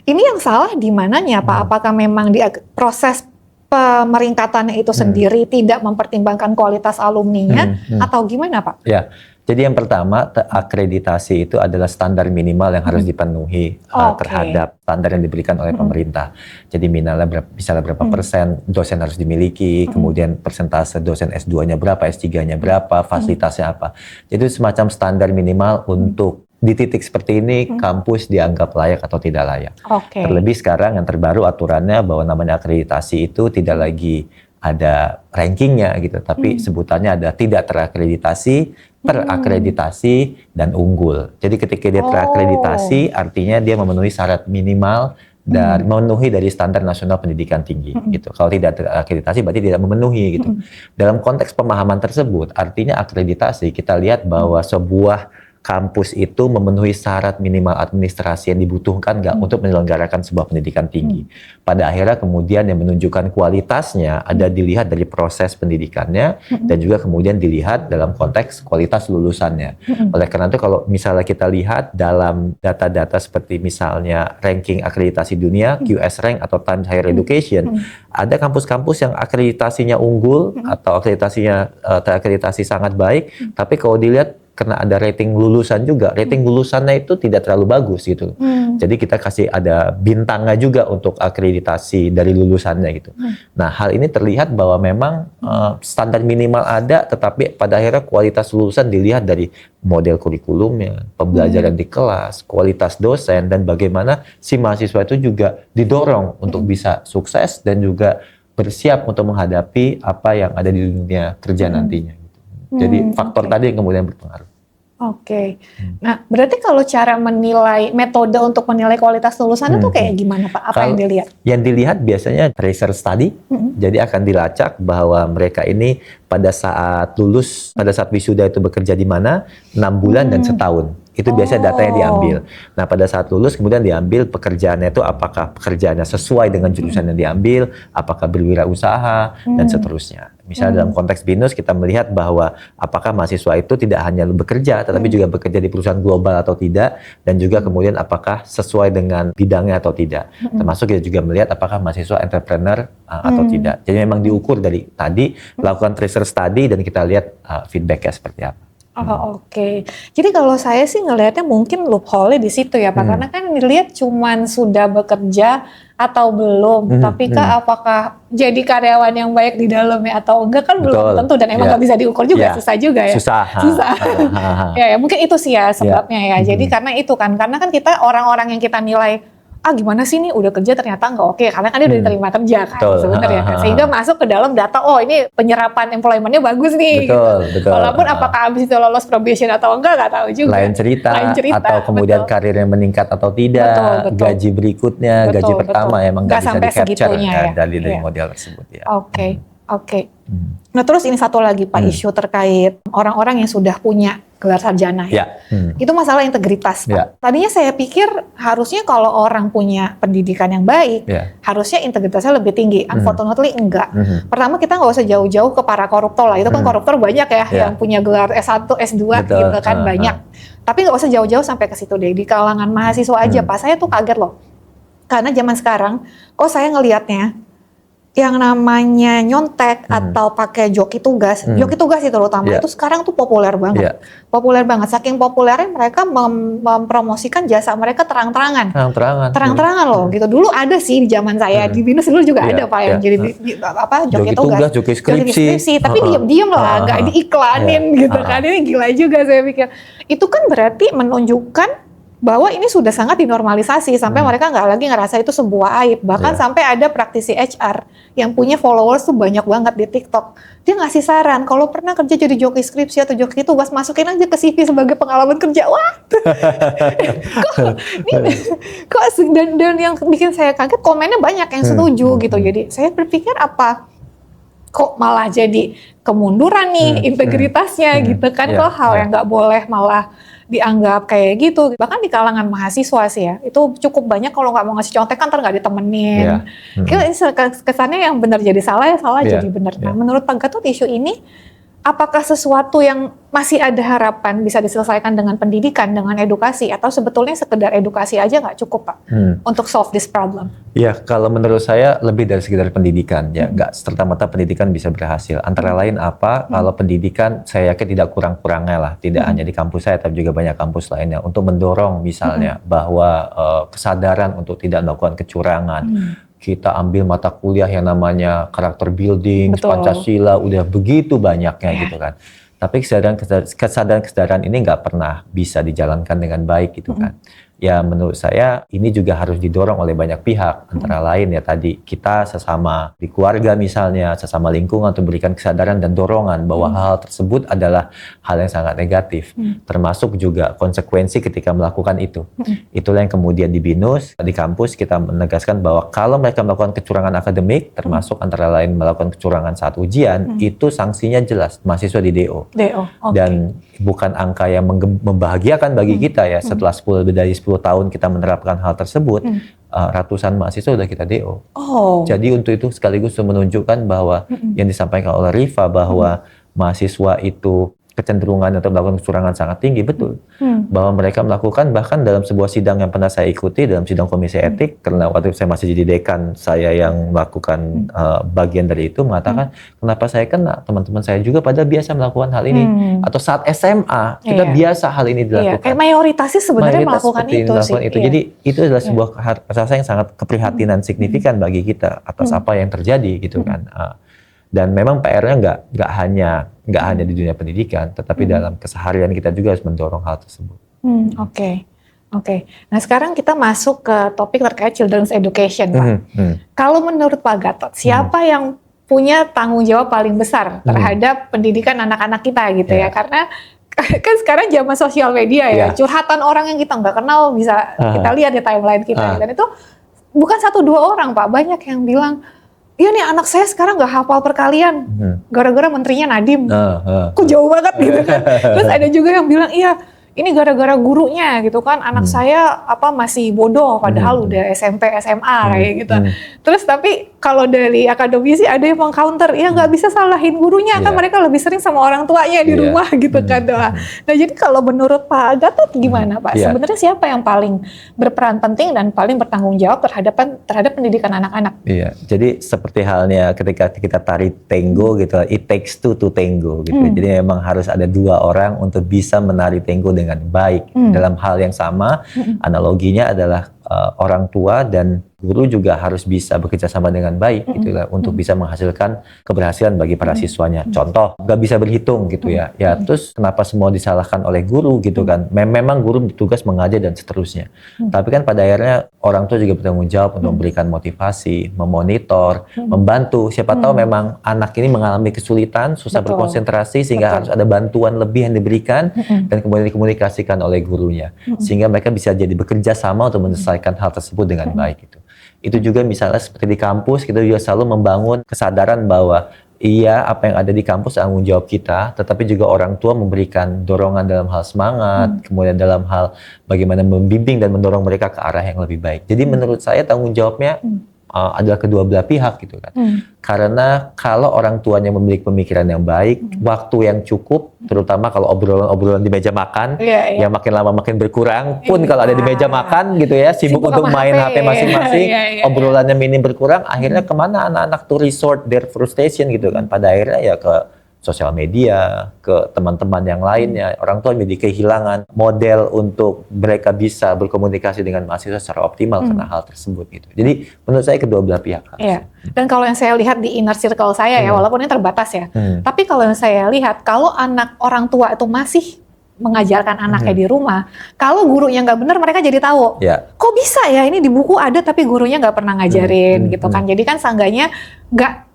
ini yang salah di mananya Pak? Apakah memang di proses pemeringkatannya itu sendiri tidak mempertimbangkan kualitas alumninya atau gimana Pak? Ya, jadi yang pertama akreditasi itu adalah standar minimal yang harus dipenuhi terhadap standar yang diberikan oleh pemerintah. Jadi misalnya berapa persen dosen harus dimiliki, kemudian persentase dosen S2-nya berapa, S3-nya berapa, fasilitasnya apa. Jadi semacam standar minimal untuk di titik seperti ini kampus dianggap layak atau tidak layak. Terlebih sekarang yang terbaru aturannya bahwa namanya akreditasi itu tidak lagi ada rankingnya gitu, tapi sebutannya ada tidak terakreditasi, terakreditasi, dan unggul. Jadi ketika dia terakreditasi artinya dia memenuhi syarat minimal dan memenuhi dari standar nasional pendidikan tinggi gitu. Kalau tidak terakreditasi berarti tidak memenuhi gitu. Dalam konteks pemahaman tersebut artinya akreditasi kita lihat bahwa sebuah kampus itu memenuhi syarat minimal administrasi yang dibutuhkan nggak untuk menyelenggarakan sebuah pendidikan tinggi. Pada akhirnya kemudian yang menunjukkan kualitasnya ada dilihat dari proses pendidikannya dan juga kemudian dilihat dalam konteks kualitas lulusannya. Oleh karena itu kalau misalnya kita lihat dalam data-data seperti misalnya ranking akreditasi dunia, QS Rank atau Times Higher Education, ada kampus-kampus yang akreditasinya unggul atau akreditasinya terakreditasi sangat baik, tapi kalau dilihat karena ada rating lulusan juga, rating lulusannya itu tidak terlalu bagus gitu. Jadi kita kasih ada bintangnya juga untuk akreditasi dari lulusannya gitu. Nah hal ini terlihat bahwa memang standar minimal ada, tetapi pada akhirnya kualitas lulusan dilihat dari model kurikulumnya, pembelajaran di kelas, kualitas dosen, dan bagaimana si mahasiswa itu juga didorong untuk bisa sukses dan juga bersiap untuk menghadapi apa yang ada di dunia kerja nantinya. Jadi faktor tadi yang kemudian berpengaruh. Nah berarti kalau cara menilai, metode untuk menilai kualitas lulusan itu kayak gimana Pak? Apa yang dilihat? Yang dilihat biasanya research study, jadi akan dilacak bahwa mereka ini pada saat lulus, pada saat wisuda itu bekerja di mana, 6 bulan dan setahun. Itu biasanya datanya diambil. Nah pada saat lulus kemudian diambil pekerjaannya itu apakah pekerjaannya sesuai dengan jurusan yang diambil, apakah berwirausaha, dan seterusnya. Misalnya dalam konteks BINUS kita melihat bahwa apakah mahasiswa itu tidak hanya bekerja, tetapi juga bekerja di perusahaan global atau tidak, dan juga kemudian apakah sesuai dengan bidangnya atau tidak. Termasuk kita juga melihat apakah mahasiswa entrepreneur atau tidak. Jadi memang diukur dari tadi, melakukan research study dan kita lihat feedbacknya seperti apa. Jadi kalau saya sih ngelihatnya mungkin loophole-nya di situ ya Pak, karena kan dilihat cuman sudah bekerja atau belum, tapi apakah jadi karyawan yang baik di dalamnya atau enggak kan belum tentu, dan emang nggak bisa diukur juga, susah juga ya. Susah. Ya, mungkin itu sih ya sebabnya ya. Jadi karena kan kita orang-orang yang kita nilai gimana sih nih udah kerja ternyata nggak oke, karena kan dia udah diterima kerja kan sebenarnya kan, sehingga masuk ke dalam data, ini penyerapan employment-nya bagus nih. Betul. Walaupun apakah abis itu lolos probation atau enggak nggak tahu juga. Lain cerita. Atau kemudian karirnya meningkat atau tidak, gaji berikutnya, gaji pertama emang nggak bisa di-capture dari model tersebut ya. Oke. Nah terus ini satu lagi Pak, isu terkait orang-orang yang sudah punya gelar sarjana ya. Itu masalah integritas Pak. Tadinya saya pikir harusnya kalau orang punya pendidikan yang baik, harusnya integritasnya lebih tinggi. Unfortunately enggak. Pertama kita nggak usah jauh-jauh ke para koruptor lah. Itu kan koruptor banyak ya yang punya gelar S1, S2 gitu kan banyak. Tapi nggak usah jauh-jauh sampai ke situ deh. Di kalangan mahasiswa aja Pak, saya tuh kaget loh. Karena zaman sekarang, kok saya ngelihatnya yang namanya nyontek atau pakai joki tugas itu terutama itu sekarang tuh populer banget. Populer banget. Saking populernya mereka mempromosikan jasa mereka terang-terangan loh gitu. Dulu ada sih di zaman saya di BINUS dulu juga ada Pak yang jadi joki tugas, joki skripsi, tapi diam-diam lah, nggak diiklanin gitu kan. Ini gila juga saya pikir. Itu kan berarti menunjukkan bahwa ini sudah sangat dinormalisasi sampai mereka nggak lagi ngerasa itu sebuah aib. Bahkan sampai ada praktisi HR yang punya followers tuh banyak banget di TikTok. Dia ngasih saran, kalau pernah kerja jadi joki skripsi atau joki tugas, masukin aja ke CV sebagai pengalaman kerja. Wah, dan yang bikin saya kaget, komennya banyak yang setuju gitu. Jadi saya berpikir kok malah jadi kemunduran nih integritasnya gitu kan. Kok hal yang nggak boleh malah dianggap kayak gitu. Bahkan di kalangan mahasiswa sih ya, itu cukup banyak kalau nggak mau ngasih contek kan ntar nggak ditemenin. Kesannya yang benar jadi salah, ya salah jadi benar. Nah menurut Pak Gatot isu ini, apakah sesuatu yang masih ada harapan bisa diselesaikan dengan pendidikan, dengan edukasi, atau sebetulnya sekedar edukasi aja nggak cukup Pak untuk solve this problem? Ya, kalau menurut saya lebih dari sekedar pendidikan ya, nggak serta-merta pendidikan bisa berhasil. Antara lain kalau pendidikan saya yakin tidak kurang-kurangnya lah, tidak hanya di kampus saya tapi juga banyak kampus lainnya untuk mendorong misalnya bahwa kesadaran untuk tidak melakukan kecurangan. Kita ambil mata kuliah yang namanya karakter building, Pancasila, udah begitu banyaknya gitu kan. Tapi kesadaran ini nggak pernah bisa dijalankan dengan baik gitu kan. Ya menurut saya ini juga harus didorong oleh banyak pihak. Antara lain ya tadi kita sesama di keluarga misalnya, sesama lingkungan untuk berikan kesadaran dan dorongan bahwa hal tersebut adalah hal yang sangat negatif. Termasuk juga konsekuensi ketika melakukan itu. Itulah yang kemudian di BINUS, di kampus kita menegaskan bahwa kalau mereka melakukan kecurangan akademik, termasuk antara lain melakukan kecurangan saat ujian, itu sanksinya jelas, mahasiswa di DO. Dan bukan angka yang membahagiakan bagi kita ya, setelah lebih dari 10 tahun kita menerapkan hal tersebut, ratusan mahasiswa sudah kita DO. Jadi untuk itu sekaligus menunjukkan bahwa yang disampaikan oleh Rifa bahwa mahasiswa itu kecenderungan untuk melakukan kecurangan sangat tinggi, betul. Bahwa mereka melakukan, bahkan dalam sebuah sidang yang pernah saya ikuti, dalam sidang komisi etik, karena waktu saya masih jadi dekan, saya yang melakukan bagian dari itu, mengatakan, kenapa saya kena? Teman-teman saya juga pada biasa melakukan hal ini. Atau saat SMA, kita biasa hal ini dilakukan. Kayak mayoritasnya sebenarnya melakukan itu sih. Jadi itu adalah sebuah rasa yang sangat keprihatinan signifikan bagi kita, atas apa yang terjadi gitu kan. Dan memang PR-nya nggak hanya di dunia pendidikan, tetapi dalam keseharian kita juga harus mendorong hal tersebut. Oke. Nah sekarang kita masuk ke topik terkait children's education, Pak. Kalau menurut Pak Gatot, siapa yang punya tanggung jawab paling besar terhadap pendidikan anak-anak kita gitu ya? Karena kan sekarang zaman sosial media ya, curhatan orang yang kita nggak kenal bisa kita lihat di timeline kita, dan itu bukan 1-2 orang Pak, banyak yang bilang, iya nih anak saya sekarang nggak hafal perkalian gara-gara menterinya Nadiem. Kok jauh banget gitu kan. Terus ada juga yang bilang, iya ini gara-gara gurunya gitu kan, anak saya masih bodoh padahal udah SMP, SMA kayak gitu. Terus tapi kalau dari akademisi ada yang meng-counter, ya nggak bisa salahin gurunya, kan mereka lebih sering sama orang tuanya di rumah gitu kan. Nah jadi kalau menurut Pak Gatot gimana Pak? Sebenarnya siapa yang paling berperan penting dan paling bertanggung jawab terhadap pendidikan anak-anak? Iya, jadi seperti halnya ketika kita tari tango gitu, it takes two to tango gitu. Jadi memang harus ada 2 orang untuk bisa menari tango dengan baik. Dalam hal yang sama, analoginya adalah orang tua dan guru juga harus bisa bekerja sama dengan baik gitu lah, untuk bisa menghasilkan keberhasilan bagi para siswanya. Contoh, nggak bisa berhitung gitu ya. Ya terus kenapa semua disalahkan oleh guru gitu kan? Memang guru bertugas mengajar dan seterusnya. Tapi kan pada akhirnya orang tua juga bertanggung jawab untuk memberikan motivasi, memonitor, membantu. Siapa tahu memang anak ini mengalami kesulitan, susah berkonsentrasi sehingga harus ada bantuan lebih yang diberikan dan kemudian dikomunikasikan oleh gurunya. Sehingga mereka bisa jadi bekerja sama untuk menyelesaikan hal tersebut dengan baik gitu. Itu juga misalnya seperti di kampus, kita juga selalu membangun kesadaran bahwa iya, apa yang ada di kampus tanggung jawab kita, tetapi juga orang tua memberikan dorongan dalam hal semangat, kemudian dalam hal bagaimana membimbing dan mendorong mereka ke arah yang lebih baik. Jadi menurut saya tanggung jawabnya adalah kedua belah pihak gitu kan. Karena kalau orang tuanya memiliki pemikiran yang baik, waktu yang cukup, terutama kalau obrolan-obrolan di meja makan, yang makin lama makin berkurang, pun kalau ada di meja makan gitu ya, sibuk untuk main HP masing-masing, obrolannya minim berkurang, akhirnya kemana anak-anak tuh resort their frustration gitu kan. Pada akhirnya ya ke sosial media, ke teman-teman yang lainnya. Orang tua jadi kehilangan model untuk mereka bisa berkomunikasi dengan mahasiswa secara optimal karena hal tersebut gitu. Jadi menurut saya kedua belah pihak. Iya. Dan kalau yang saya lihat di inner circle saya ya, walaupun ini terbatas ya, tapi kalau yang saya lihat, kalau anak orang tua itu masih mengajarkan anaknya di rumah, kalau gurunya nggak benar, mereka jadi tahu. Kok bisa ya ini di buku ada tapi gurunya nggak pernah ngajarin gitu kan. Jadi kan seenggaknya nggak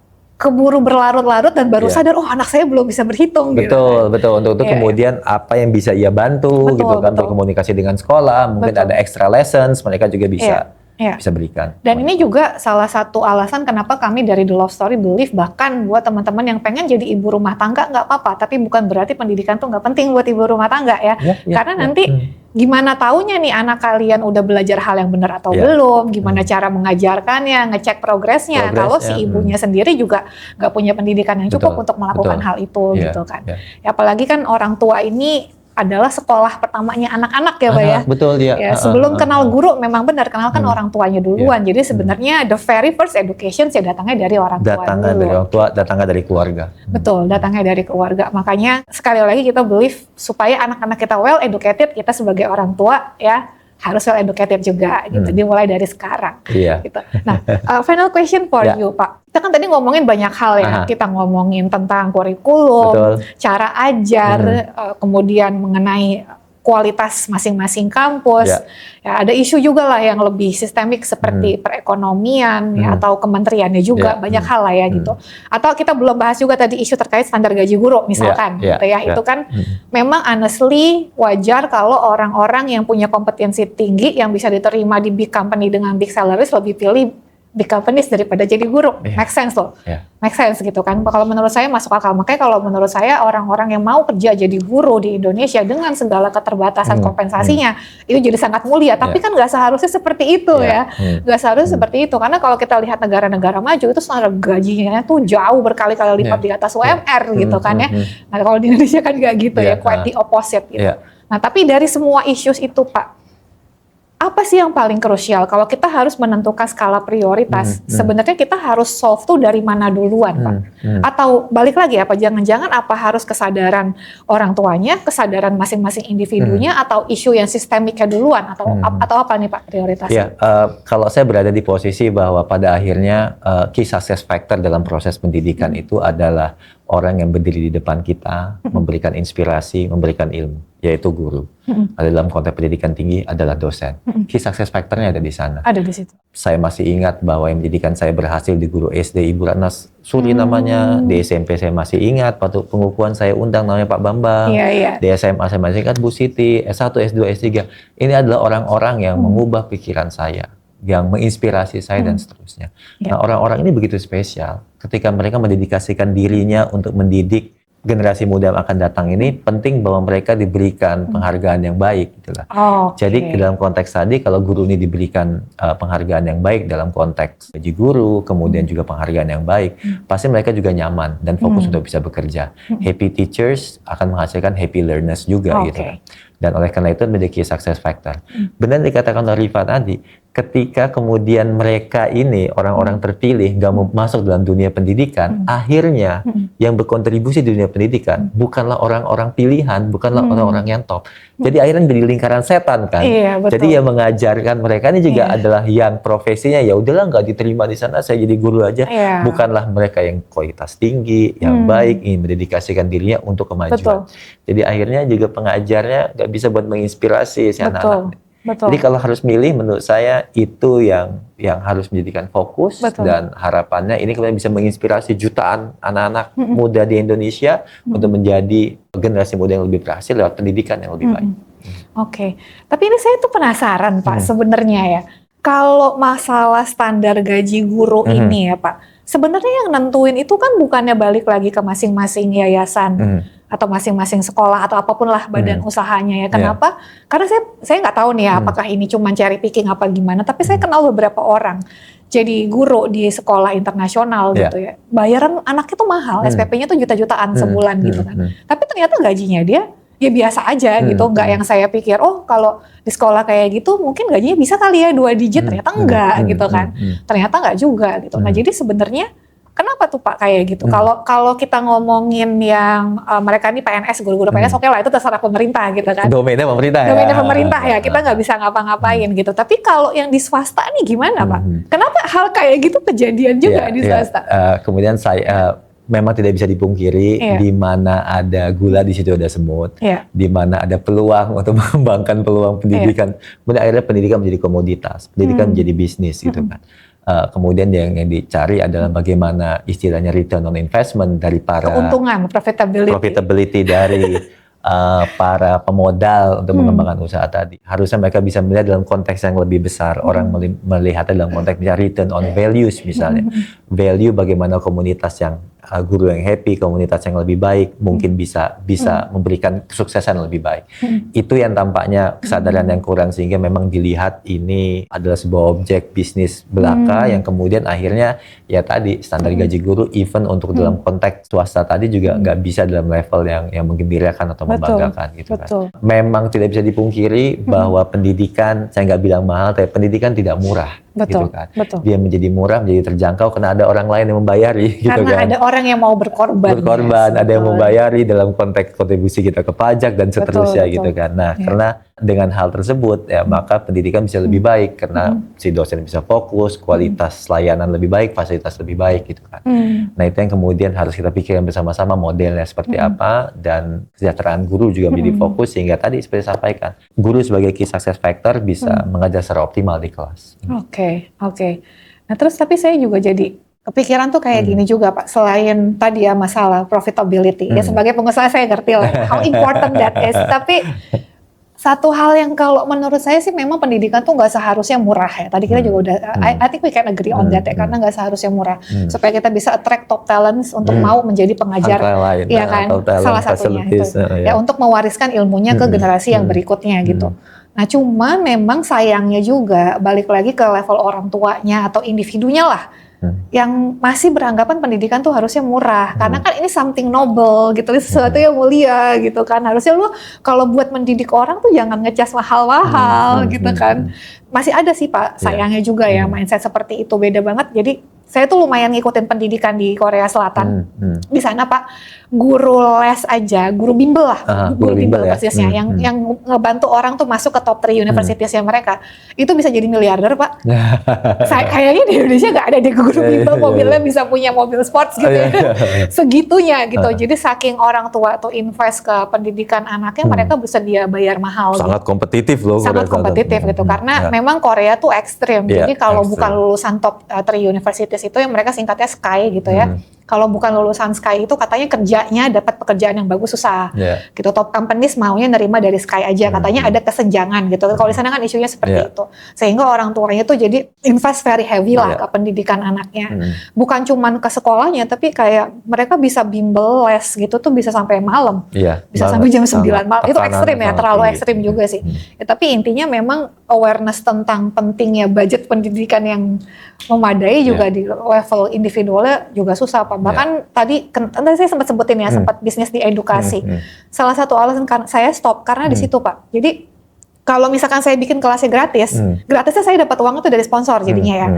keburu berlarut-larut dan baru sadar, oh anak saya belum bisa berhitung. Betul. Untuk itu kemudian apa yang bisa ia bantu gitu kan, berkomunikasi dengan sekolah, mungkin ada extra lessons, mereka juga bisa berikan. Dan ini juga salah satu alasan kenapa kami dari The Love Story believe, bahkan buat teman-teman yang pengen jadi ibu rumah tangga nggak apa-apa, tapi bukan berarti pendidikan tuh nggak penting buat ibu rumah tangga ya. Karena nanti gimana taunya nih anak kalian udah belajar hal yang benar atau belum, gimana cara mengajarkannya, ngecek progresnya, kalau si ibunya sendiri juga nggak punya pendidikan yang cukup untuk melakukan hal itu gitu kan. Ya, apalagi kan orang tua ini adalah sekolah pertamanya anak-anak ya Pak ya. Betul ya. Sebelum kenal guru memang benar kenalkan orang tuanya duluan. Jadi sebenarnya the very first education datangnya dari orang tua. Datangnya dari orang tua, datangnya dari keluarga. Betul, datangnya dari keluarga. Makanya sekali lagi kita believe supaya anak-anak kita well educated, kita sebagai orang tua ya harus well educated juga gitu. Dimulai dari sekarang. Gitu. Nah, final question for you Pak. Kita kan tadi ngomongin banyak hal ya. Kita ngomongin tentang kurikulum, cara ajar, kemudian mengenai kualitas masing-masing kampus. Ya, ada isu juga lah yang lebih sistemik seperti perekonomian ya, atau kementeriannya juga banyak hal lah ya gitu. Atau kita belum bahas juga tadi isu terkait standar gaji guru misalkan gitu ya. Itu kan memang honestly wajar kalau orang-orang yang punya kompetensi tinggi yang bisa diterima di big company dengan big salaries lebih pilih big companies daripada jadi guru. Make sense loh. Make sense gitu kan. Kalau menurut saya masuk akal. Makanya kalau menurut saya orang-orang yang mau kerja jadi guru di Indonesia dengan segala keterbatasan kompensasinya itu jadi sangat mulia. Tapi kan nggak seharusnya seperti itu ya. Nggak seharusnya seperti itu. Karena kalau kita lihat negara-negara maju itu standar gajinya tuh jauh berkali-kali lipat di atas UMR gitu kan ya. Nah kalau di Indonesia kan nggak gitu ya. Quite the opposite gitu. Nah tapi dari semua issues itu Pak, apa sih yang paling krusial kalau kita harus menentukan skala prioritas? Sebenarnya kita harus solve tuh dari mana duluan, Pak? Atau balik lagi apa jangan-jangan apa harus kesadaran orang tuanya, kesadaran masing-masing individunya, atau isu yang sistemiknya duluan, atau apa nih Pak prioritasnya? Kalau saya berada di posisi bahwa pada akhirnya key success factor dalam proses pendidikan itu adalah orang yang berdiri di depan kita, memberikan inspirasi, memberikan ilmu, yaitu guru. Ada dalam konteks pendidikan tinggi adalah dosen. Key success factor-nya ada di sana. Ada di situ. Saya masih ingat bahwa yang menjadikan saya berhasil di guru SD Ibu Ratna Suri namanya. Di SMP saya masih ingat, waktu pengukuhan saya undang namanya Pak Bambang. Di SMA saya masih ingat Bu Siti, S1, S2, S3. Ini adalah orang-orang yang mengubah pikiran saya, yang menginspirasi saya dan seterusnya. Nah, orang-orang ini begitu spesial. Ketika mereka mendedikasikan dirinya untuk mendidik generasi muda yang akan datang ini, penting bahwa mereka diberikan penghargaan yang baik. Gitulah. Jadi dalam konteks tadi, kalau guru ini diberikan penghargaan yang baik dalam konteks gaji guru, kemudian juga penghargaan yang baik, pasti mereka juga nyaman dan fokus untuk bisa bekerja. Happy teachers akan menghasilkan happy learners juga. Gitu. Dan oleh karena itu menjadi success factor. Benar dikatakan oleh Rifa tadi, ketika kemudian mereka ini orang-orang terpilih nggak mau masuk dalam dunia pendidikan, akhirnya yang berkontribusi di dunia pendidikan bukanlah orang-orang pilihan, bukanlah orang-orang yang top. Jadi akhirnya jadi lingkaran setan kan. Iya, betul. Jadi yang mengajarkan mereka ini juga adalah yang profesinya ya udahlah nggak diterima di sana, saya jadi guru aja. Bukanlah mereka yang kualitas tinggi, yang baik, ingin mendedikasikan dirinya untuk kemajuan. Jadi akhirnya juga pengajarnya nggak bisa buat menginspirasi si anak-anak. Jadi kalau harus milih, menurut saya itu yang harus menjadikan fokus. Dan harapannya ini kemudian bisa menginspirasi jutaan anak-anak muda di Indonesia untuk menjadi generasi muda yang lebih berhasil lewat pendidikan yang lebih baik. Oke, tapi ini saya tuh penasaran Pak sebenarnya ya, kalau masalah standar gaji guru ini ya Pak, sebenarnya yang nentuin itu kan bukannya balik lagi ke masing-masing yayasan atau masing-masing sekolah atau apapun lah badan usahanya ya. Kenapa? Karena saya nggak tahu nih ya apakah ini cuma cherry picking apa gimana, tapi saya kenal beberapa orang jadi guru di sekolah internasional gitu ya. Bayaran anaknya tuh mahal, SPP-nya tuh juta-jutaan sebulan gitu kan. Tapi ternyata gajinya dia ya biasa aja gitu, nggak yang saya pikir, oh kalau di sekolah kayak gitu mungkin gajinya bisa kali ya 2 digit, ternyata enggak gitu kan. Ternyata enggak juga gitu. Nah jadi sebenarnya kenapa tuh Pak kayak gitu? Kalau kita ngomongin yang mereka ini PNS, guru-guru PNS, oke lah itu terserah pemerintah gitu kan. Domainnya pemerintah ya. Domainnya pemerintah ya, kita nggak bisa ngapa-ngapain gitu. Tapi kalau yang di swasta nih gimana Pak? Kenapa hal kayak gitu kejadian juga di swasta? Kemudian saya memang tidak bisa dipungkiri, di mana ada gula di situ ada semut, di mana ada peluang untuk mengembangkan peluang pendidikan. Kemudian akhirnya pendidikan menjadi komoditas, pendidikan menjadi bisnis gitu kan. Kemudian yang dicari adalah bagaimana istilahnya return on investment dari para keuntungan, profitability dari para pemodal untuk mengembangkan usaha tadi. Harusnya mereka bisa melihat dalam konteks yang lebih besar. Orang melihatnya dalam konteks misalnya return on values misalnya. Value bagaimana komunitas yang guru yang happy, komunitas yang lebih baik, mungkin bisa memberikan kesuksesan yang lebih baik. Itu yang tampaknya kesadaran yang kurang, sehingga memang dilihat ini adalah sebuah objek bisnis belaka yang kemudian akhirnya ya tadi standar gaji guru even untuk dalam konteks swasta tadi juga nggak bisa dalam level yang menggembirakan atau membanggakan gitu kan. Memang tidak bisa dipungkiri bahwa pendidikan, saya nggak bilang mahal, tapi pendidikan tidak murah. Gitu kan. Dia menjadi murah, menjadi terjangkau karena ada orang lain yang membayari gitu karena kan. ada orang yang mau berkorban. Ada yang membayari dalam konteks kontribusi kita ke pajak dan seterusnya gitu kan. Nah, karena dengan hal tersebut ya maka pendidikan bisa lebih baik karena si dosen bisa fokus, kualitas layanan lebih baik, fasilitas lebih baik gitu kan. Nah, itu yang kemudian harus kita pikirkan bersama-sama modelnya seperti apa, dan kesejahteraan guru juga menjadi fokus, sehingga tadi seperti saya sampaikan, guru sebagai key success factor bisa mengajar secara optimal di kelas. Oke. Nah terus tapi saya juga jadi kepikiran tuh kayak gini juga Pak, selain tadi ya masalah profitability, ya sebagai pengusaha saya ngerti lah how important that is, tapi satu hal yang kalau menurut saya sih memang pendidikan tuh nggak seharusnya murah ya. Tadi kita juga udah, I think we can agree on that ya, karena nggak seharusnya murah. Supaya kita bisa attract top talents untuk mau menjadi pengajar, ya kan, salah satunya itu. Ya untuk mewariskan ilmunya ke generasi yang berikutnya gitu. Nah cuma memang sayangnya juga balik lagi ke level orang tuanya atau individunya lah. Yang masih beranggapan pendidikan tuh harusnya murah, karena kan ini something noble gitu, sesuatu yang mulia gitu kan. Harusnya lu kalau buat mendidik orang tuh jangan ngecas mahal-mahal gitu kan. Masih ada sih Pak, sayangnya juga ya mindset seperti itu, beda banget. Jadi saya tuh lumayan ngikutin pendidikan di Korea Selatan. Di sana Pak, guru les aja, guru bimbel lah, guru bimbel persisnya, yang ngebantu orang tuh masuk ke top 3 universitasnya mereka, itu bisa jadi miliarder Pak. Kayaknya di Indonesia nggak ada deh guru bimbel mobilnya bisa punya mobil sports gitu ya. Segitunya gitu. Jadi saking orang tua tuh invest ke pendidikan anaknya, mereka bersedia bayar mahal. Sangat kompetitif loh. Sangat kompetitif gitu, karena memang Korea tuh ekstrim. Jadi kalau bukan lulusan top 3 universitas itu yang mereka singkatnya SKY gitu ya. Kalau bukan lulusan SKY itu katanya kerjanya dapat pekerjaan yang bagus susah. Gitu, top companies maunya nerima dari SKY aja, katanya ada kesenjangan gitu. Kalau di sana kan isunya seperti itu. Sehingga orang tuanya tuh jadi invest very heavy lah ke pendidikan anaknya. Bukan cuman ke sekolahnya, tapi kayak mereka bisa bimbel les gitu tuh bisa sampai malam. Bisa sampai jam 9 malam. Itu ekstrim ya, terlalu ekstrim juga sih. Ya, tapi intinya memang awareness tentang pentingnya budget pendidikan yang memadai juga di level individualnya juga susah Pak. Bahkan tadi saya sempat sebutin ya, sempat bisnis di edukasi. Salah satu alasan saya stop karena di situ Pak. Jadi kalau misalkan saya bikin kelasnya gratisnya saya dapat uang itu dari sponsor jadinya ya.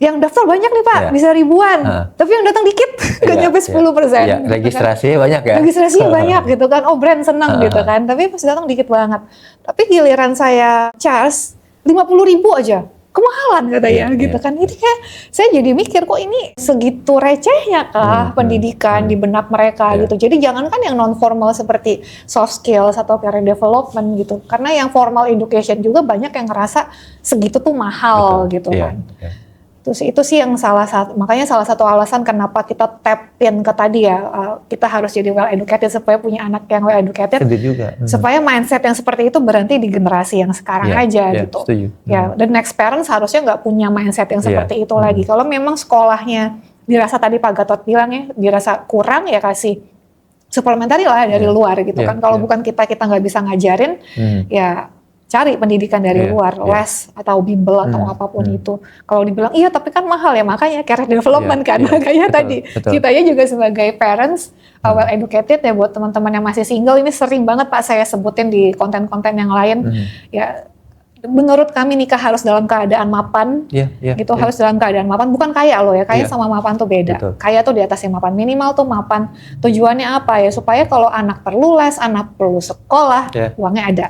Yang daftar banyak nih Pak, bisa ribuan. Tapi yang datang dikit, gak nyampe 10%. Iya, registrasinya banyak ya. Registrasinya banyak gitu kan, oh brand senang gitu kan. Tapi pas datang dikit banget. Tapi giliran saya charge 50.000 aja, kemahalan katanya gitu kan. Ini kayak saya jadi mikir kok ini segitu recehnya kah pendidikan di benak mereka gitu. Jadi jangankan yang non formal seperti soft skills atau career development gitu. Karena yang formal education juga banyak yang ngerasa segitu tuh mahal gitu kan. Itu sih yang makanya salah satu alasan kenapa kita tap in ke tadi ya, kita harus jadi well educated supaya punya anak yang well educated, supaya mindset yang seperti itu berhenti di generasi yang sekarang aja gitu. Ya, dan next parents harusnya nggak punya mindset yang seperti itu lagi. Kalau memang sekolahnya dirasa tadi Pak Gatot bilang ya, dirasa kurang ya kasih suplementari lah dari luar gitu kan. Kalau bukan kita nggak bisa ngajarin, ya cari pendidikan dari luar, les atau bimbel atau apapun itu. Kalau dibilang iya tapi kan mahal ya, makanya career development kan. Makanya tadi kitanya juga sebagai parents well educated ya, buat teman-teman yang masih single ini sering banget Pak saya sebutin di konten-konten yang lain. Ya menurut kami nikah harus dalam keadaan mapan, gitu harus dalam keadaan mapan, bukan kaya loh ya, kaya sama mapan tuh beda. Kaya tuh di atasnya mapan, minimal tuh mapan. Tujuannya apa ya? Supaya kalau anak perlu les, anak perlu sekolah, uangnya ada.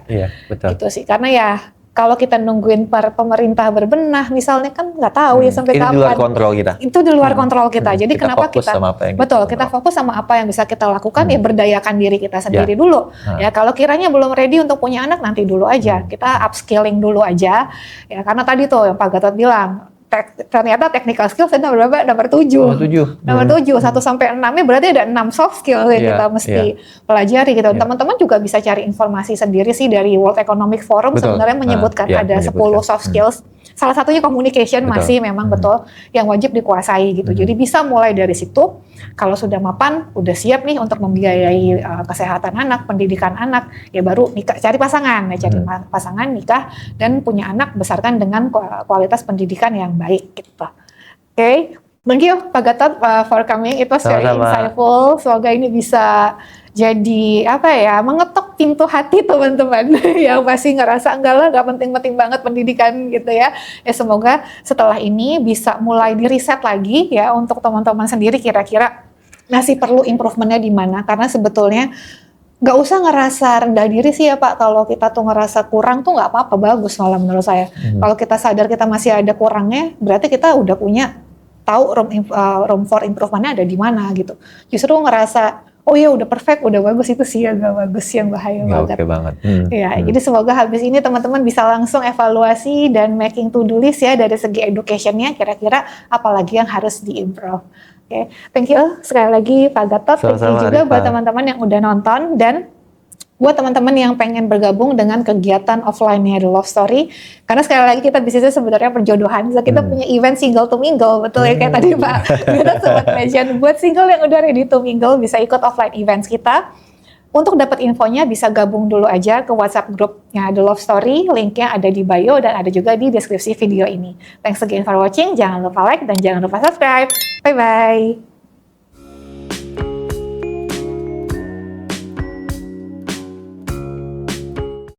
Gitu sih, karena ya kalau kita nungguin pemerintah berbenah, misalnya kan nggak tahu ya sampai kapan. Itu di luar kontrol kita. Itu di luar kontrol kita. Jadi kita kenapa fokus kita sama apa yang kita fokus sama apa yang bisa kita lakukan ya, berdayakan diri kita sendiri dulu. Ya kalau kiranya belum ready untuk punya anak nanti dulu aja. Kita upskilling dulu aja. Ya karena tadi tuh yang Pak Gatot bilang, ternyata technical skills ada berapa? Nomor 7. Nomor 7, 1 sampai 6-nya berarti ada 6 soft skills yang kita mesti pelajari gitu. Teman-teman juga bisa cari informasi sendiri sih dari World Economic Forum sebenarnya menyebutkan ada 10 soft skills. Salah satunya communication masih memang betul yang wajib dikuasai gitu. Jadi bisa mulai dari situ. Kalau sudah mapan, udah siap nih untuk membiayai kesehatan anak, pendidikan anak, ya baru nikah, cari pasangan, ya cari pasangan, nikah, dan punya anak, besarkan dengan kualitas pendidikan yang baik gitu. Oke. Thank you Pak Gatot for coming. It was very insightful. Semoga ini bisa jadi mengetok pintu hati teman-teman yang pasti ngerasa enggak lah, nggak penting-penting banget pendidikan gitu ya. Ya semoga setelah ini bisa mulai di riset lagi ya untuk teman-teman sendiri kira-kira masih perlu improvementnya di mana. Karena sebetulnya nggak usah ngerasa rendah diri sih ya Pak. Kalau kita tuh ngerasa kurang tuh nggak apa-apa, bagus malah menurut saya. Kalau kita sadar kita masih ada kurangnya, berarti kita udah punya tahu room for improvementnya ada di mana gitu. Justru ngerasa oh ya udah perfect, udah bagus, itu sih yang gak bagus, yang bahaya banget. Oke banget. Ya, jadi semoga habis ini teman-teman bisa langsung evaluasi dan making to-do list ya dari segi educationnya, kira-kira apalagi yang harus diimprove. Oke, thank you sekali lagi Pak Gatot. Thank you juga buat teman-teman yang udah nonton, dan buat teman-teman yang pengen bergabung dengan kegiatan offline-nya The Love Story, karena sekali lagi kita bisnisnya sebenarnya perjodohan. So kita punya event single to mingle, betul ya kayak tadi Pak kita sempat mention. Buat single yang udah ready to mingle bisa ikut offline events kita. Untuk dapat infonya bisa gabung dulu aja ke WhatsApp grupnya The Love Story, linknya ada di bio dan ada juga di deskripsi video ini. Thanks again for watching, jangan lupa like dan jangan lupa subscribe. Bye-bye.